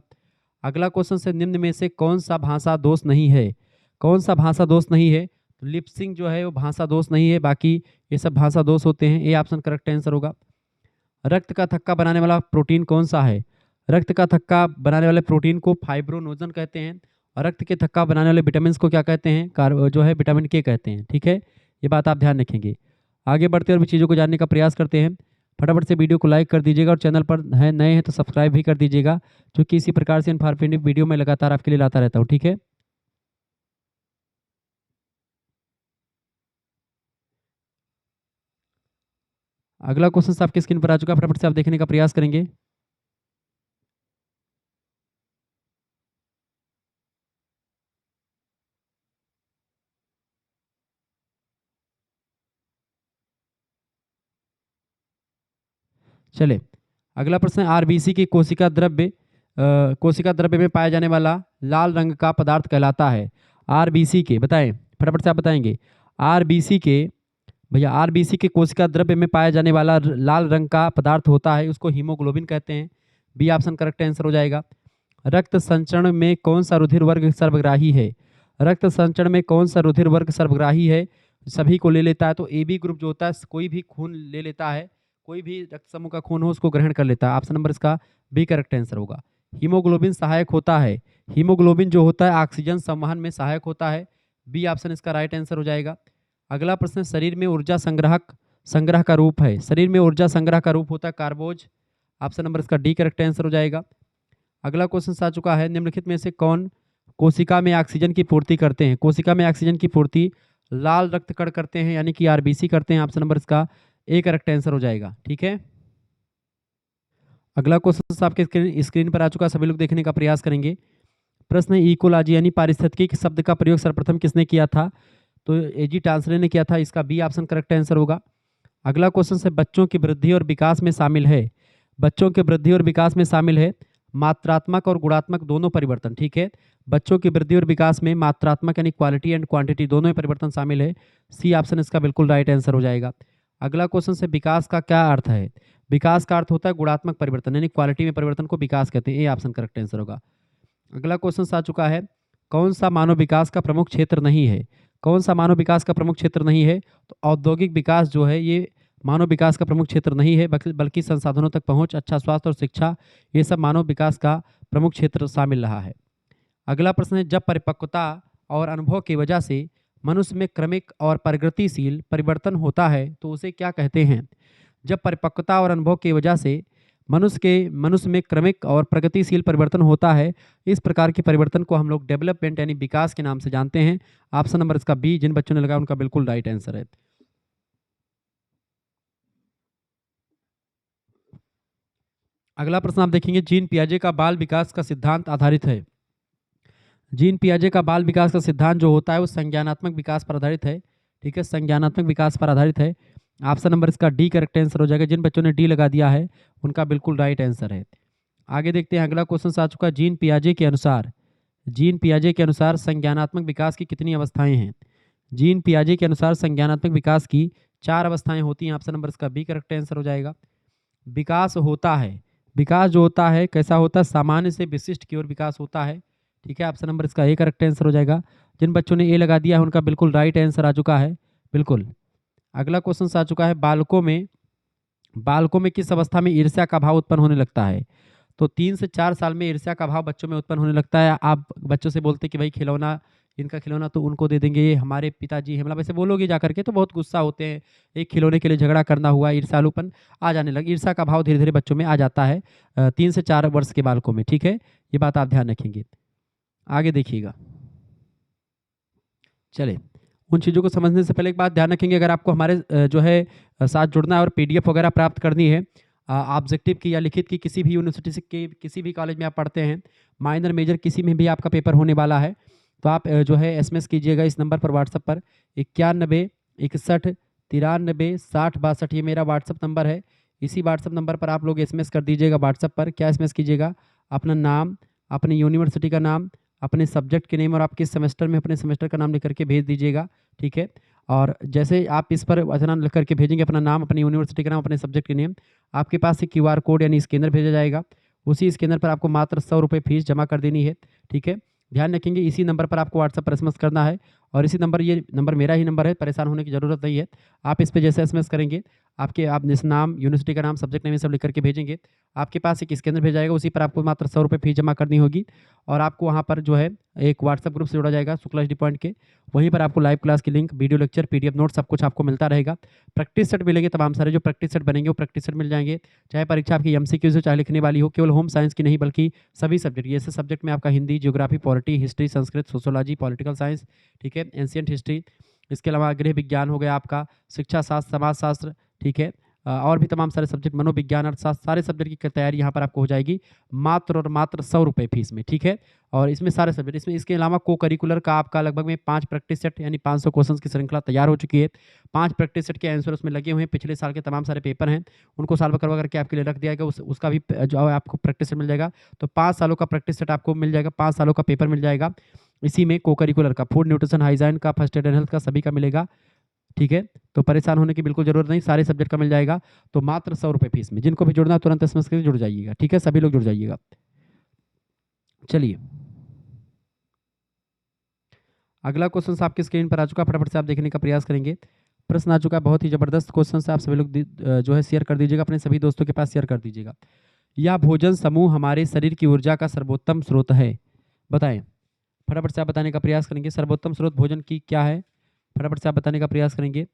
Speaker 1: अगला क्वेश्चन से, निम्न में से कौन सा भाषा दोष नहीं है? कौन सा भाषा दोष नहीं है? तो लिपसिंग जो है वो भाषा दोष नहीं है, बाकी ये सब भाषा दोष होते हैं। ए ऑप्शन करेक्ट आंसर होगा। रक्त का थक्का बनाने वाला प्रोटीन कौन सा है? रक्त का थक्का बनाने वाले प्रोटीन को फाइब्रोनोजन कहते हैं, और रक्त के थक्का बनाने वाले विटामिन को क्या कहते हैं? जो है विटामिन के कहते हैं। ठीक है, ये बात आप ध्यान रखेंगे। आगे बढ़ते और भी चीज़ों को जानने का प्रयास करते हैं। फटाफट से वीडियो को लाइक कर दीजिएगा, और चैनल पर है नए हैं तो सब्सक्राइब भी कर दीजिएगा, क्योंकि इसी प्रकार से इन्फॉर्मेटिव वीडियो मैं लगातार आपके लिए लाता रहता हूँ। ठीक है, अगला क्वेश्चन आपकी स्क्रीन पर आ चुका है, फटाफट से आप देखने का प्रयास करेंगे। चले, अगला प्रश्न है, आरबीसी की कोशिका द्रव्य में पाया जाने वाला लाल रंग का पदार्थ कहलाता है। आरबीसी के, बताएं फटाफट से आप बताएंगे। आरबीसी के, भैया आरबीसी के कोशिका द्रव्य में पाया जाने वाला लाल रंग का पदार्थ होता है, उसको हीमोग्लोबिन कहते हैं। बी ऑप्शन करेक्ट आंसर हो जाएगा। रक्त संचरण में कौन सा रुधिर वर्ग सर्वग्राही है? रक्त संचरण में कौन सा रुधिर वर्ग सर्वग्राही है? सभी को ले लेता है, तो ए बी ग्रुप जो होता है, कोई भी खून ले लेता है, कोई भी रक्त समूह का खून हो उसको ग्रहण कर लेता है। ऑप्शन नंबर इसका बी करेक्ट आंसर होगा। हीमोग्लोबिन सहायक होता है, हीमोग्लोबिन जो होता है ऑक्सीजन संवहन में सहायक होता है। बी ऑप्शन इसका राइट आंसर हो जाएगा। अगला प्रश्न, शरीर में ऊर्जा संग्रह का रूप है, शरीर में ऊर्जा संग्रह का रूप होता है कार्बोज। ऑप्शन नंबर इसका डी करेक्ट आंसर हो जाएगा। अगला क्वेश्चन आ चुका है, निम्नलिखित में से कौन कोशिका में ऑक्सीजन की पूर्ति करते हैं? कोशिका में ऑक्सीजन की पूर्ति लाल रक्त कण करते हैं, यानी कि आरबीसी करते हैं। ऑप्शन नंबर इसका ए करेक्ट आंसर हो जाएगा। ठीक है, अगला क्वेश्चन आपके स्क्रीन पर आ चुका है, सभी लोग देखने का प्रयास करेंगे। प्रश्न, इकोलॉजी यानी पारिस्थितिकी शब्द का प्रयोग सर्वप्रथम किसने किया था? तो एजी टांसले ने किया था। इसका बी ऑप्शन करेक्ट आंसर होगा। अगला क्वेश्चन से, बच्चों की वृद्धि और विकास में शामिल है, बच्चों के वृद्धि और विकास में शामिल है मात्रात्मक और गुणात्मक दोनों परिवर्तन। ठीक है, बच्चों की वृद्धि और विकास में मात्रात्मक यानी क्वालिटी एंड क्वांटिटी दोनों ही परिवर्तन शामिल है। सी ऑप्शन इसका बिल्कुल राइट आंसर हो जाएगा। अगला क्वेश्चन से, विकास का क्या अर्थ है? विकास का अर्थ होता है गुणात्मक परिवर्तन, यानी क्वालिटी में परिवर्तन को विकास कहते हैं। ए ऑप्शन करेक्ट आंसर होगा। अगला क्वेश्चन आ चुका है, कौन सा मानव विकास का प्रमुख क्षेत्र नहीं है? कौन सा मानव विकास का प्रमुख क्षेत्र नहीं है? तो औद्योगिक विकास जो है ये मानव विकास का प्रमुख क्षेत्र नहीं है, बल्कि संसाधनों तक पहुंच, अच्छा स्वास्थ्य और शिक्षा, ये सब मानव विकास का प्रमुख क्षेत्र शामिल रहा है। अगला प्रश्न है, जब परिपक्वता और अनुभव की वजह से मनुष्य में क्रमिक और प्रगतिशील परिवर्तन होता है तो उसे क्या कहते हैं? जब परिपक्वता और अनुभव की वजह से मनुष्य में क्रमिक और प्रगतिशील परिवर्तन होता है, इस प्रकार के परिवर्तन को हम लोग डेवलपमेंट यानी विकास के नाम से जानते हैं। ऑप्शन नंबर इसका बी, जिन बच्चों ने लगाया उनका बिल्कुल राइट आंसर है। अगला प्रश्न आप देखेंगे, जीन पियाजे का बाल विकास का सिद्धांत आधारित है। जीन पियाजे का बाल विकास का सिद्धांत जो होता है वो संज्ञानात्मक विकास पर आधारित है। ठीक है, संज्ञानात्मक विकास पर आधारित है। ऑप्शन नंबर इसका डी करेक्ट आंसर हो जाएगा। जिन बच्चों ने डी लगा दिया है उनका बिल्कुल राइट आंसर है। आगे देखते हैं, अगला क्वेश्चन आ चुका है, जीन पियाजे के अनुसार संज्ञानात्मक विकास की कितनी अवस्थाएं हैं? जीन पियाजे के अनुसार संज्ञानात्मक विकास की 4 अवस्थाएं होती हैं। ऑप्शन नंबर इसका बी करेक्ट आंसर हो जाएगा। विकास होता है, विकास जो होता है कैसा होता है? सामान्य से विशिष्ट की ओर विकास होता है। ठीक है, ऑप्शन नंबर इसका ए करेक्ट आंसर हो जाएगा। जिन बच्चों ने ए लगा दिया है उनका बिल्कुल राइट आंसर आ चुका है। बिल्कुल, अगला क्वेश्चन आ चुका है, बालकों में किस अवस्था में ईर्ष्या का भाव उत्पन्न होने लगता है? तो 3 से 4 साल में ईर्ष्या का भाव बच्चों में उत्पन्न होने लगता है। आप बच्चों से बोलते कि भाई खिलौना, इनका खिलौना तो उनको दे देंगे, ये हमारे पिताजी हैं, मतलब ऐसे बोलोगे जा करके तो बहुत गुस्सा होते हैं, एक खिलौने के लिए झगड़ा करना हुआ, ईर्ष्यालुपन आ जाने लगे, ईर्ष्या का भाव धीरे धीरे बच्चों में आ जाता है 3 से 4 वर्ष के बालकों में। ठीक है, ये बात आप ध्यान रखेंगे। आगे देखिएगा, चले, उन चीज़ों को समझने से पहले एक बात ध्यान रखेंगे, अगर आपको हमारे जो है साथ जुड़ना है और पीडीएफ वगैरह प्राप्त करनी है ऑब्जेक्टिव की या लिखित की, किसी भी यूनिवर्सिटी से के किसी भी कॉलेज में आप पढ़ते हैं, माइनर मेजर किसी में भी आपका पेपर होने वाला है, तो आप जो है एसएमएस कीजिएगा इस नंबर पर, व्हाट्सएप पर 91 61 936062 ये मेरा व्हाट्सअप नंबर है। इसी व्हाट्सअप नंबर पर आप लोग एसएमएस कर दीजिएगा। व्हाट्सअप पर क्या एसएमएस कीजिएगा, अपना नाम, अपनी यूनिवर्सिटी का नाम, अपने सब्जेक्ट के नेम और आप किस सेमेस्टर में अपने सेमेस्टर का नाम लिख करके भेज दीजिएगा, ठीक है। और जैसे आप इस पर वचना लिख करके भेजेंगे अपना नाम, अपनी यूनिवर्सिटी का नाम, अपने सब्जेक्ट के नेम, आपके पास एक क्यूआर कोड यानी स्कैनर भेजा जाएगा। उसी स्कैनर पर आपको मात्र 100 रुपये फीस जमा कर देनी है, ठीक है। ध्यान रखेंगे इसी नंबर पर आपको व्हाट्सएप पर एसएमएस करना है और इसी नंबर, ये नंबर मेरा ही नंबर है, परेशान होने की ज़रूरत नहीं है। आप इस पे जैसे एसएमएस करेंगे, आप जिस नाम, यूनिवर्सिटी का नाम, सब्जेक्ट नेम ये सब लिख करके भेजेंगे, आपके पास एक स्कैनर भेजा जाएगा, उसी पर आपको मात्र 100 रुपये फीस जमा करनी होगी और आपको वहाँ पर जो है एक व्हाट्सएप ग्रुप से जोड़ा जाएगा शुक्ला एचडी पॉइंट के। वहीं पर आपको लाइव क्लास की link, video lecture, PDF note सब कुछ आपको मिलता रहेगा। प्रैक्टिस सेट मिलेंगे, तमाम सारे जो प्रैक्टिस सेट बनेंगे वो प्रैक्टिस सेट मिल जाएंगे। चाहे परीक्षा आपकी एमसीक्यूज हो, चाहे लिखने वाली हो, केवल होम साइंस की नहीं बल्कि सभी सब्जेक्ट, जैसे सब्जेक्ट में आपका Hindi, geography, polity, history, Sanskrit, sociology, political science, ठीक है, एंशियंट हिस्ट्री, इसके अलावा गृह विज्ञान हो गया आपका, शिक्षा शास्त्र, समाजशास्त्र, ठीक है, और भी तमाम सारे सब्जेक्ट, मनोविज्ञान, अर्थशास्त्र, सारे सब्जेक्ट की तैयारी यहाँ पर आपको हो जाएगी मात्र और मात्र 100 रुपये फीस में, ठीक है। और इसमें सारे सब्जेक्ट, इसमें इसके अलावा को करिकुलर का आपका लगभग में 5 प्रैक्टिस सेट यानी 500 क्वेश्चंस की श्रृंखला तैयार हो चुकी है। 5 प्रैक्टिस सेट के आंसर उसमें लगे हुए हैं, पिछले साल के तमाम सारे पेपर हैं, उनको सॉल्व करवा करके आपके लिए रख दिया गया, उसका भी जो है आपको प्रैक्टिस सेट मिल जाएगा। तो 5 सालों का प्रैक्टिस सेट आपको मिल जाएगा, 5 सालों का पेपर मिल जाएगा। इसी में को करिकुलर का, फूड, न्यूट्रिशन, हाइजीन का, फर्स्ट एड एंड हेल्थ का, सभी का मिलेगा, ठीक है। तो परेशान होने की बिल्कुल जरूरत नहीं, सारे सब्जेक्ट का मिल जाएगा। तो मात्र 100 रुपये फीस में, जिनको भी जुड़ना है तुरंत एसएमएस करके जुड़ जाइएगा, ठीक है, सभी लोग जुड़ जाइएगा। चलिए, अगला क्वेश्चन आपकी स्क्रीन पर आ चुका, फटाफट से आप देखने का प्रयास करेंगे। प्रश्न आ चुका है, बहुत ही जबरदस्त क्वेश्चन से, आप सभी लोग जो है शेयर कर दीजिएगा, अपने सभी दोस्तों के पास शेयर कर दीजिएगा। यह भोजन समूह हमारे शरीर की ऊर्जा का सर्वोत्तम स्रोत है, बताएं। फटाफट से आप बताने का प्रयास करेंगे, सर्वोत्तम स्रोत भोजन की क्या है, फटाफट से आप बताने का प्रयास करेंगे।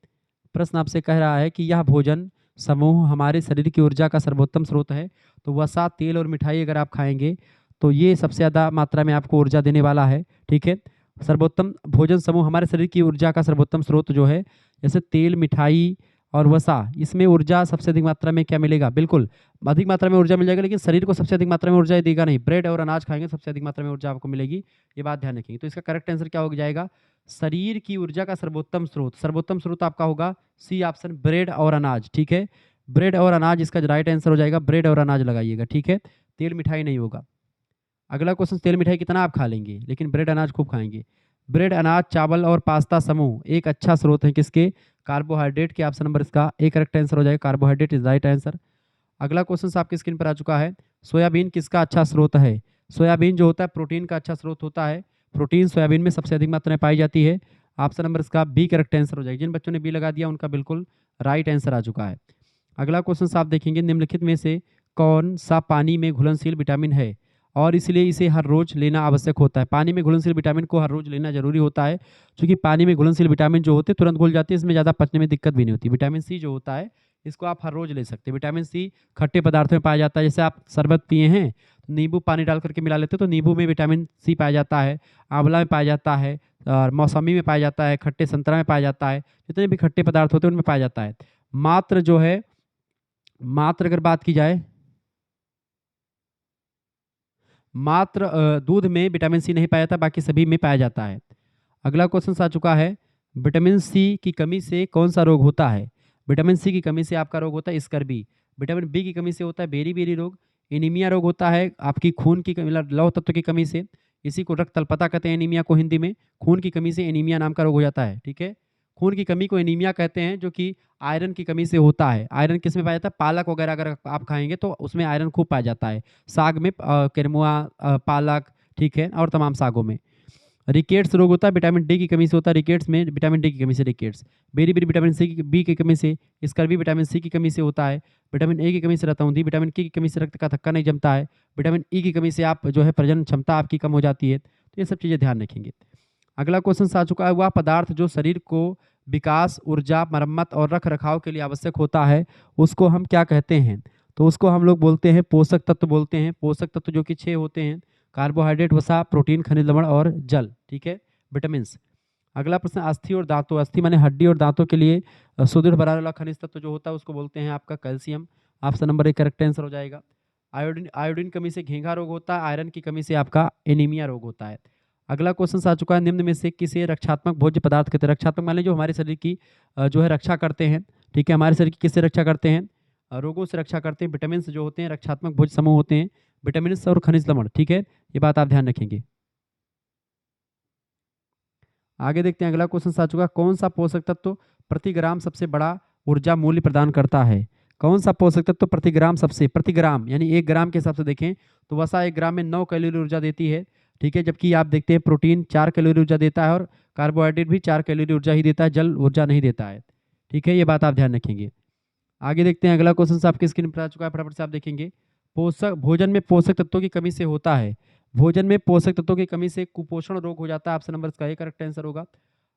Speaker 1: प्रश्न आपसे कह रहा है कि यह भोजन समूह हमारे शरीर की ऊर्जा का सर्वोत्तम स्रोत है। तो वसा, तेल और मिठाई अगर आप खाएंगे तो ये सबसे ज़्यादा मात्रा में आपको ऊर्जा देने वाला है, ठीक है। सर्वोत्तम भोजन समूह हमारे शरीर की ऊर्जा का सर्वोत्तम स्रोत जो है, जैसे तेल, मिठाई और वसा, इसमें ऊर्जा सबसे अधिक मात्रा में क्या मिलेगा, बिल्कुल अधिक मात्रा में ऊर्जा मिल जाएगा, लेकिन शरीर को सबसे अधिक मात्रा में ऊर्जा ये देगा नहीं। ब्रेड और अनाज खाएंगे सबसे अधिक मात्रा में ऊर्जा आपको मिलेगी, ये बात ध्यान रखेंगे। तो इसका करेक्ट आंसर क्या हो जाएगा, शरीर की ऊर्जा का सर्वोत्तम स्रोत, सर्वोत्तम स्रोत आपका होगा सी ऑप्शन, ब्रेड और अनाज, ठीक है। ब्रेड और अनाज इसका राइट आंसर हो जाएगा, ब्रेड और अनाज लगाइएगा, ठीक है, तेल मिठाई नहीं होगा। अगला क्वेश्चन, तेल मिठाई कितना आप खा लेंगे, लेकिन ब्रेड अनाज खूब खाएंगे। ब्रेड, अनाज, चावल और पास्ता समूह एक अच्छा स्रोत है किसके, कार्बोहाइड्रेट के। ऑप्शन नंबर इसका एक करेक्ट आंसर हो जाएगा, कार्बोहाइड्रेट इज राइट आंसर। अगला क्वेश्चन आपकी स्क्रीन पर आ चुका है, सोयाबीन किसका अच्छा स्रोत है। सोयाबीन जो होता है प्रोटीन का अच्छा स्रोत होता है, प्रोटीन सोयाबीन में सबसे अधिक मात्रा में पाई जाती है। ऑप्शन नंबर इसका बी करेक्ट आंसर हो जाएगा। जिन बच्चों ने बी लगा दिया उनका बिल्कुल राइट आंसर आ चुका है। अगला क्वेश्चन आप देखेंगे, निम्नलिखित में से कौन सा पानी में घुलनशील विटामिन है और इसलिए इसे हर रोज लेना आवश्यक होता है। पानी में घुलनशील विटामिन को हर रोज लेना जरूरी होता है, क्योंकि पानी में घुलनशील विटामिन जो होते हैं तुरंत घुल जाते हैं, इसमें ज़्यादा पचने में दिक्कत भी नहीं होती। विटामिन सी जो होता है इसको आप हर रोज ले सकते हैं। विटामिन सी खट्टे पदार्थों में पाया जाता है, जैसे आप शरबत पिए हैं तो नींबू पानी डाल करके मिला लेते हैं, तो नींबू में विटामिन सी पाया जाता है, आंवला में पाया जाता है, और मौसमी में पाया जाता है, खट्टे संतरा में पाया जाता है, जितने भी खट्टे पदार्थ होते हैं उनमें पाया जाता है। मात्र जो है, मात्र अगर बात की जाए, मात्र दूध में विटामिन सी नहीं पाया जाता, बाकी सभी में पाया जाता है। अगला क्वेश्चन आ चुका है, विटामिन सी की कमी से कौन सा रोग होता है। विटामिन सी की कमी से आपका रोग होता है स्कर्वी। विटामिन बी की कमी से होता है बेरी बेरी रोग। एनीमिया रोग होता है आपकी खून की लौह तत्व की कमी से, इसी को रक्त अल्पता कहते हैं एनीमिया को हिंदी में। खून की कमी से एनीमिया नाम का रोग हो जाता है, ठीक है। खून की कमी को एनीमिया कहते हैं, जो कि आयरन की कमी से होता है। आयरन किस में पाया जाता है, पालक वगैरह अगर आप खाएंगे तो उसमें आयरन खूब पाया जाता है, साग में, किरमुआ, पालक, ठीक है, और तमाम सागों में। रिकेट्स रोग होता है विटामिन डी की कमी से होता है, रिकेट्स में विटामिन डी की कमी से rickets. Beri beri vitamin C की बी की कमी से, स्कर्वी विटामिन सी की कमी से होता है। विटामिन ए की कमी से रतौंधी, विटामिन के की कमी से रक्त का थक्का नहीं जमता है। विटामिन ई की कमी से आप जो है प्रजनन क्षमता आपकी कम हो जाती है। तो ये सब चीज़ें ध्यान रखेंगे। अगला क्वेश्चन आ चुका है, वह पदार्थ जो शरीर को विकास, ऊर्जा, मरम्मत और रख रखाव के लिए आवश्यक होता है उसको हम क्या कहते हैं। तो उसको हम लोग बोलते हैं पोषक तत्व बोलते हैं। पोषक तत्व जो कि 6 होते हैं, कार्बोहाइड्रेट, वसा, प्रोटीन, खनिज लवण और जल, ठीक है, विटामिन। अगला प्रश्न, अस्थि और दांतों, अस्थि माने हड्डी और दांतों के लिए सुदृढ़ बनाने वाला खनिज तत्व जो होता है उसको बोलते हैं आपका कैल्शियम। ऑप्शन नंबर एक करेक्ट आंसर हो जाएगा। आयोडीन, आयोडीन कमी से घेंघा रोग होता है, आयरन की कमी से आपका एनीमिया रोग होता है। अगला क्वेश्चन आ चुका है, निम्न में से किसे रक्षात्मक भोज्य पदार्थ कहते हैं? रक्षात्मक मान लीजिए जो हमारे शरीर की जो है रक्षा करते हैं, ठीक है, हमारे शरीर की किससे रक्षा करते हैं? रोगों से रक्षा करते हैं। विटामिन जो होते हैं रक्षात्मक भोज्य समूह होते हैं, विटामिन और खनिज लवण, ठीक है, ये बात आप ध्यान रखेंगे। आगे देखते हैं, अगला क्वेश्चन आ चुका है, कौन सा पोषक तत्व प्रति ग्राम सबसे बड़ा ऊर्जा मूल्य प्रदान करता है? कौन सा पोषक तत्व प्रति ग्राम प्रति ग्राम यानी 1 ग्राम के हिसाब से देखें तो वसा 1 ग्राम में 9 कैलोरी ऊर्जा देती है, ठीक है, जबकि आप देखते हैं प्रोटीन 4 कैलोरी ऊर्जा देता है और कार्बोहाइड्रेट भी 4 कैलोरी ऊर्जा ही देता है, जल ऊर्जा नहीं देता है, ठीक है, ये बात आप ध्यान रखेंगे। आगे देखते हैं, अगला क्वेश्चन आपकी स्क्रीन पर आ चुका है, फटाफट से आप देखेंगे। पोषक भोजन में पोषक तत्वों की कमी से होता है, भोजन में पोषक तत्वों की कमी से कुपोषण रोग हो जाता है। ऑप्शन नंबर इसका करेक्ट आंसर होगा।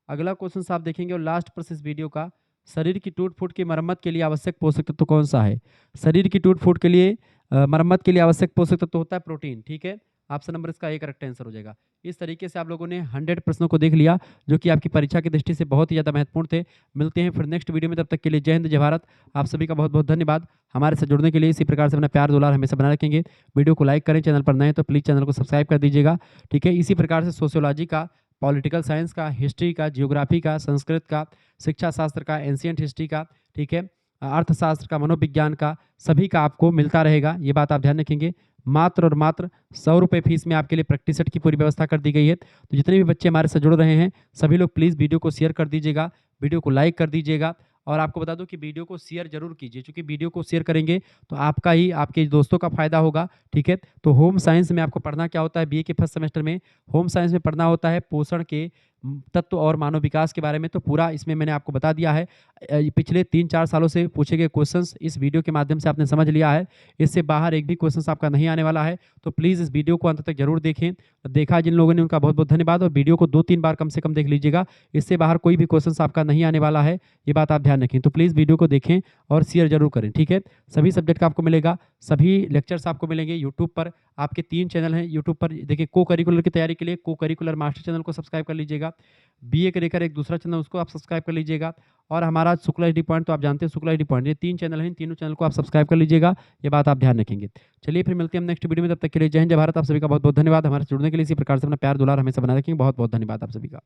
Speaker 1: अगला क्वेश्चन आप देखेंगे और लास्ट प्रश्न इस वीडियो का, शरीर की टूट फूट की मरम्मत के लिए आवश्यक पोषक तत्व कौन सा है? शरीर की टूट फूट के लिए मरम्मत के लिए आवश्यक पोषक तत्व होता है प्रोटीन, ठीक है, ऑप्शन नंबर इसका करेक्ट आंसर हो जाएगा। इस तरीके से आप लोगों ने 100 प्रश्नों को देख लिया जो कि आपकी परीक्षा की दृष्टि से बहुत ही ज़्यादा महत्वपूर्ण थे। मिलते हैं फिर नेक्स्ट वीडियो में, तब तक के लिए जय हिंद जय भारत। आप सभी का बहुत बहुत धन्यवाद। हमारे साथ जुड़ने के लिए इसी प्रकार से अपना प्यार दुलार हमेशा बनाए रखेंगे। वीडियो को लाइक करें, चैनल पर नए हैं तो प्लीज़ चैनल को सब्सक्राइब कर दीजिएगा, ठीक है। इसी प्रकार से सोशियोलॉजी का, पॉलिटिकल साइंस का, हिस्ट्री का, जियोग्राफी का, संस्कृत का, शिक्षा शास्त्र का, एंशिएंट हिस्ट्री का, ठीक है, अर्थशास्त्र का, मनोविज्ञान का, सभी का आपको मिलता रहेगा, ये बात आप ध्यान रखेंगे। मात्र और मात्र 100 रुपये फीस में आपके लिए प्रैक्टिस सेट की पूरी व्यवस्था कर दी गई है। तो जितने भी बच्चे हमारे साथ जुड़ रहे हैं सभी लोग प्लीज़ वीडियो को शेयर कर दीजिएगा, वीडियो को लाइक कर दीजिएगा और आपको बता दूं कि वीडियो को शेयर जरूर कीजिए, क्योंकि वीडियो को शेयर करेंगे तो आपका ही आपके दोस्तों का फायदा होगा, ठीक है। तो होम साइंस में आपको पढ़ना क्या होता है, बीए के फर्स्ट सेमेस्टर में होम साइंस में पढ़ना होता है पोषण के तत्व और मानव विकास के बारे में। तो पूरा इसमें मैंने आपको बता दिया है। पिछले 3-4 सालों से पूछे गए क्वेश्चंस इस वीडियो के माध्यम से आपने समझ लिया है। इससे बाहर एक भी क्वेश्चंस आपका नहीं आने वाला है। तो प्लीज़ इस वीडियो को अंत तक जरूर देखें। देखा जिन लोगों ने उनका बहुत बहुत धन्यवाद, और वीडियो को 2-3 बार कम से कम देख लीजिएगा। इससे बाहर कोई भी क्वेश्चंस आपका नहीं आने वाला है, ये बात आप ध्यान रखें। तो प्लीज़ वीडियो को देखें और शेयर जरूर करें, ठीक है। सभी सब्जेक्ट का आपको मिलेगा, सभी लेक्चर्स आपको मिलेंगे यूट्यूब पर। आपके 3 चैनल हैं यूट्यूब पर, देखिए को करिकुलर की तैयारी के लिए को करिकुलर मास्टर चैनल को सब्सक्राइब कर लीजिएगा, बीए के लेकर एक दूसरा चैनल उसको आप सब्सक्राइब कर लीजिएगा, और हमारा शुक्ला एचडी पॉइंट तो आप जानते हैं, शुक्ला एचडी पॉइंट, ये 3 चैनल हैं, इन तीनों चैनल को आप सब्सक्राइब कर लीजिएगा, ये बात आप ध्यान रखेंगे। चलिए फिर मिलते हैं हम नेक्स्ट वीडियो में, तब तक के लिए जय हिंद जय भारत। आप सभी का बहुत बहुत धन्यवाद। हमारे जुड़ने के लिए इसी प्रकार से अपना प्यार दुलार हमेशा बनाए रखेंगे। बहुत बहुत धन्यवाद आप सभी का।